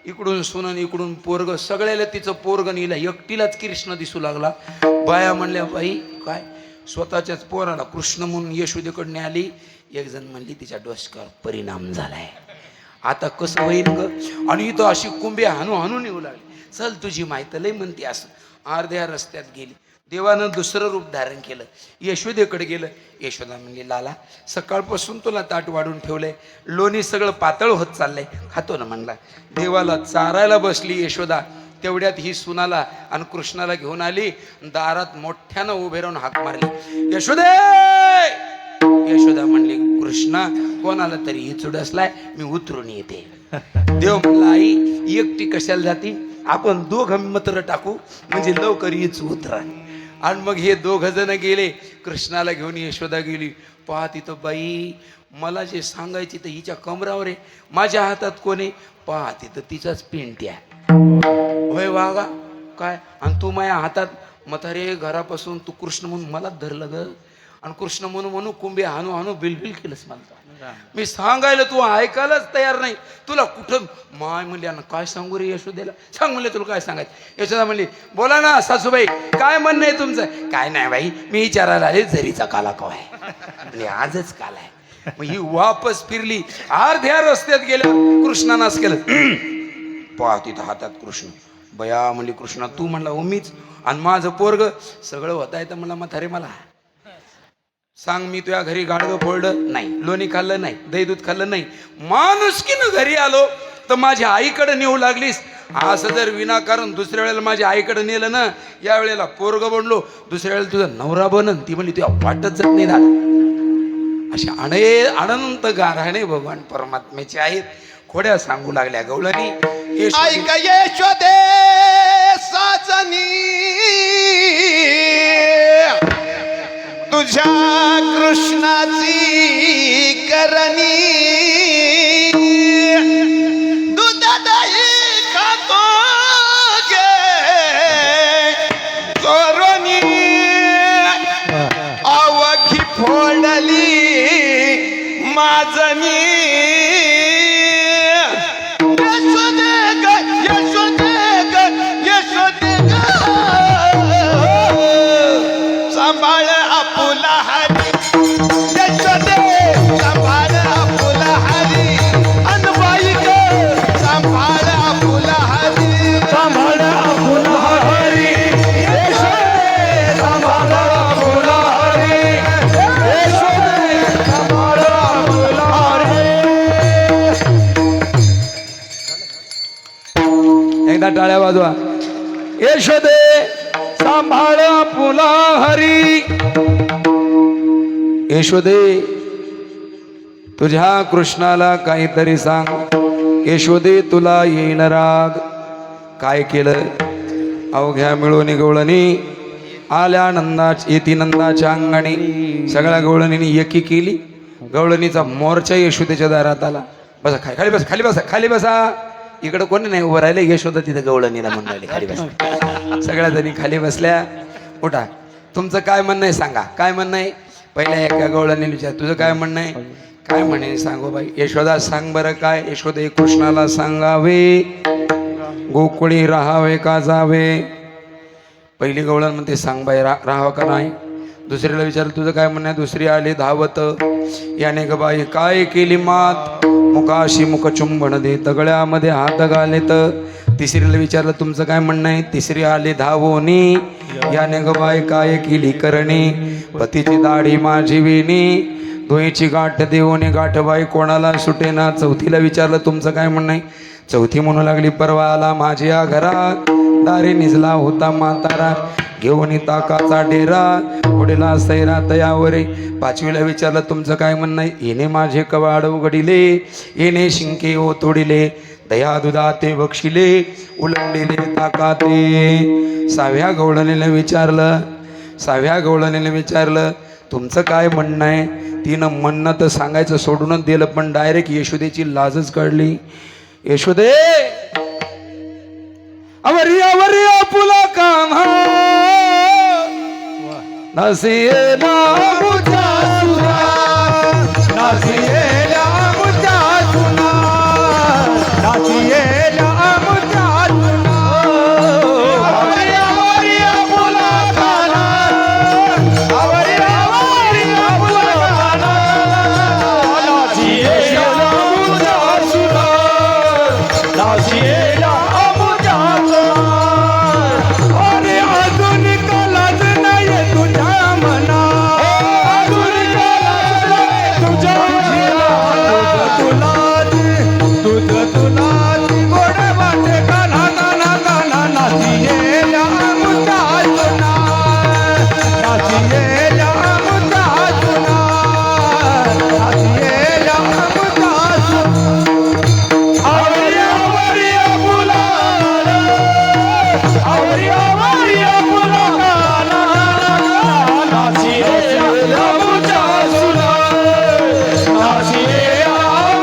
इकडून सुनन इकडून पोरग, सगळ्याला तिचं पोरग नेलं. एकटीलाच कृष्ण दिसू लागला. बाया म्हणल्या बाई काय, स्वतःच्याच पोराला कृष्ण म्हणून यशोदेकडे आली. एक जण म्हणली तिच्या डोसक्यावर परिणाम झालाय, आता कसं होईल ग. आणि इथं अशी कुंभे हाणून येऊ लागली. चल तुझी माहिती लय म्हणते असं. अर्ध्या रस्त्यात गेली. देवानं दुसरं रूप धारण केलं, यशोदेकडे गेलं. यशोदा म्हणली लाला, सकाळपासून तुला ताट वाढून ठेवलंय, लोणी सगळं पातळ होत चाललंय, खातो ना म्हणला. देवाला चारायला बसली यशोदा. तेवढ्यात ही सुनाला आणि कृष्णाला घेऊन आली. दारात मोठ्यानं उभे राहून हाक मारली, यशोदे. यशोदा म्हणली कृष्णा कोणाला तरी ही चुडसलाय, मी उतरून येते. देव म्हणला आई एकटी कशाला जाती, आपण दोघं मत्र टाकू म्हणजे लवकर हीच उतरा. आणि मग हे दोघ जण गेले. कृष्णाला घेऊन यशोदा गेली. पहा तिथं बाई मला जे सांगायची तर हिच्या कमरावर आहे, माझ्या हातात कोणी, पहा तिथं तिचाच पेंट्या. होय वागा काय, आणि तू माझ्या हातात. म्हातारे घरापासून तू कृष्ण म्हणून मलाच धरलं ग, आणि कृष्ण म्हणून कुंभे हाणू बिलबिल केलंस मला. मी सांगायला तू ऐकायलाच तयार नाही. तुला कुठं माय म्हणली काय सांगू रे यशोदेला, सांग म्हणले तुला काय सांगायचं. यशोदा म्हणली बोला ना सासूबाई, काय म्हणणं आहे तुमचं. काय नाही बाई, मी विचारायला आले झरीचा काला कवाय, म्हणजे आजच काला आहे. मग ही वापस फिरली. अर्ध्या रस्त्यात गेल्या कृष्णानं असं केलं, पहा तिथं हातात कृष्ण. बया म्हणली कृष्णा तू म्हणला उमीच आणि माझं पोरग सगळं होता येतं म्हणला. म्हातारे मला सांग, मी तुझ्या घरी गाडगं फोडलं नाही, लोणी खाल्लं नाही, दही दूध खाल्लं नाही, माणुसकीनं घरी आलो तर माझ्या आईकडे नेऊ लागलीस. असं जर विनाकारण दुसऱ्या वेळेला माझ्या आईकडे नेलं ना, या वेळेला पोरग बनलो, दुसऱ्या वेळेला तुझा नवरा बनन. ती म्हणली तुझ्या वाटत जात नाही दादा. अशा अनंत गाराणे भगवान परमात्म्याचे आहेत. खोड्या सांगू लागल्या गवळणी. ऐक यशोदे साजनी, तुझ्या कृष्णाची करणी, दूध दही खातो गे चोरणी, अवघी फोडली माझनी. सांभाळ आपुला हरी, यशोदे सांभाळ आपुला हरी, अनबाई ग सांभाळ आपुला हरी, सांभाळ आपुला हरी, यशोदे सांभाळ आपुला हरी, यशोदे सांभाळ आपुला हरी. एकदा टाळ्या वाजवा. यशोदे सांभाळ आपुला हरी. यशोदे तुझ्या कृष्णाला काहीतरी सांग. यशोदे तुला येईन राग. काय केलं अवघ्या मिळून गवळणी आल्या येती नंदाच्या अंगणी. सगळ्या गवळणीने एकी केली. गवळणीचा मोर्चा यशोदेच्या दारात आला. बसा खाली बसा, खाली बसा, खाली बसा. इकडं कोणी नाही उभं राहिले. यशोदा तिथे गवळणीला म्हणाली खाली बसा. सगळ्या जणी खाली बसल्या. उठा, तुमचं काय म्हणणं आहे सांगा. काय म्हणणं आहे? पहिल्या एका गवळणीने विचार, तुझं काय म्हणणं आहे? काय म्हणे सांगू बाई. यशोदा सांग बरं काय. यशोदे कृष्णाला सांगावे गोकुळी राहावे का जावे. पहिली गवळण म्हणते सांग बाई राहावं का नाही. दुसरीला विचारलं तुझं काय म्हणणं आहे. दुसरी आली धावत, याने ग बाई काय केली मात, मुखाशी मुख चुंबन दे, तगड्यामध्ये हात घालेत. तिसरीला विचारलं तुमचं काय म्हणणं आहे. तिसरी आली धावोनी, याने ग बाई काय केली करणी, पतीची दाढी माझी वेणी, धुईची गाठ देऊनी गाठ बाई कोणाला सुटेना. चौथीला विचारलं तुमचं काय म्हणणं आहे. चौथी म्हणू लागली परवा आला माझ्या घरात, दारी निजला होता म्हातारा, घेऊन ताकाचा डेरा, पुढेला सैरा तयावरे. पाचवीला विचारलं तुमचं काय म्हणणं आहे. येणे माझे कवाड उघडिले, येणे शिंके ओ तोडिले, दया दुधा ते बक्षिले, उलंडिले ताकाते. सहाव्या गवळणीला विचारलं तुमचं काय म्हणणं आहे. तिनं म्हणणं तर सांगायचं सोडूनच दिलं, पण डायरेक्ट यशोदेची लाजच काढली. यशोदे अवरी अवरी आपुला कान्हा, नसियेला मुझा सुना, नाचियेला मुझा सुना, नाचियेला मुझा सुना. आवरी आवरी आपुला कान्हा, आवरी आवरी आपुला कान्हा, नाचियेला मुझा सुना, नाचियेला मुझा सुना. अरे अजून कलाच नाही तुझ्या मना, अजून कलाच नाही तुझ्या मना. तुझं तुलाच गोड वाटे कान्हा कान्हा कान्हा. नाचियेला मुझा सुना, नाचियेला मुझा सुना, नाचियेला मुझा सुना. आवरी आवरी आपुला, आवरी आवरी आपुला कान्हा, नाचियेला मुझा सुना, नाचियेला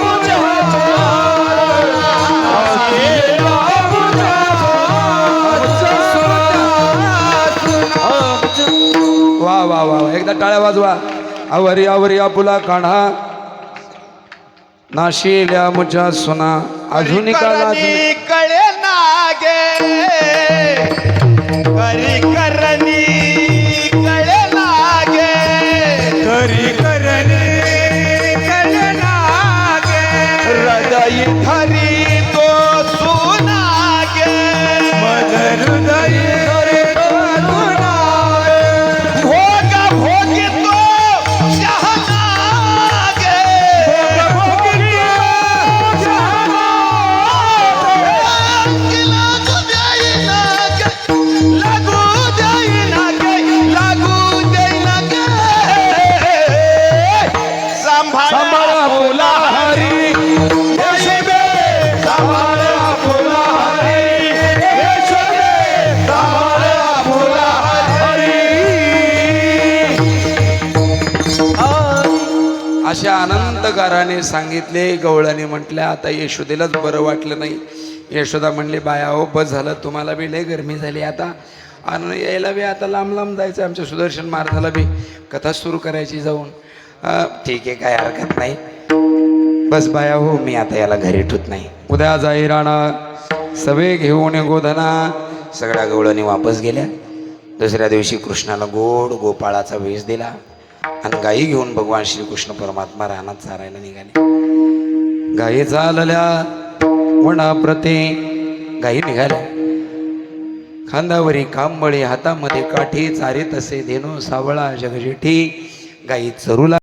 मुझा सुना, नाचियेला मुझा सुना. वा वा वा, एकदा टाळ्या वाजवा. आवरी आवरी आपुला काढा, नाशिल्या मुझ्या सुना. अजून का लाज नाही? कळे नागे करी करणी, कळे नागे करी करणी, कळे नागे हृदय धरी तो सुनागे, मज हृदय धरी तो सुनागे. भोग भोगी तो शहनागे, भोग भोगी तो शहनागे. लागू देईना गे, लागू देईना गे. सांभाळा फुला हरी, यशोदे सांभाळा फुला हरी, यशोदे सांभाळा फुला हरी. अशा आनंदकाराने सांगितले. गवळाने म्हटल्या आता यशोदेलाच बरं वाटलं नाही. यशोदा म्हणले बाया हो बस झालं, तुम्हाला बी लय गरमी झाली आता, आणि यायला बी आता लांब लांब जायचं. आमच्या सुदर्शन महाराजाला बी कथा सुरू करायची जाऊन. ठीक आहे, काय हरकत नाही. बस बाया हो, मी आता याला घरी ठेवत नाही. उद्या जाई राणा सवे घेऊन गोधना. सगळ्या गवळणी वापस गेल्या. दुसऱ्या दिवशी कृष्णाला गोड गोपाळाचा वेश दिला आणि गायी घेऊन भगवान श्रीकृष्ण परमात्मा रानात चारायला निघाले. गायी चालल्या वनाप्रते. गायी निघाल्या. खांदावरी कांबळे, हातामध्ये काठी, चारीत असे धेनू सावळा जगजेठी. गायी चरू लागल्या.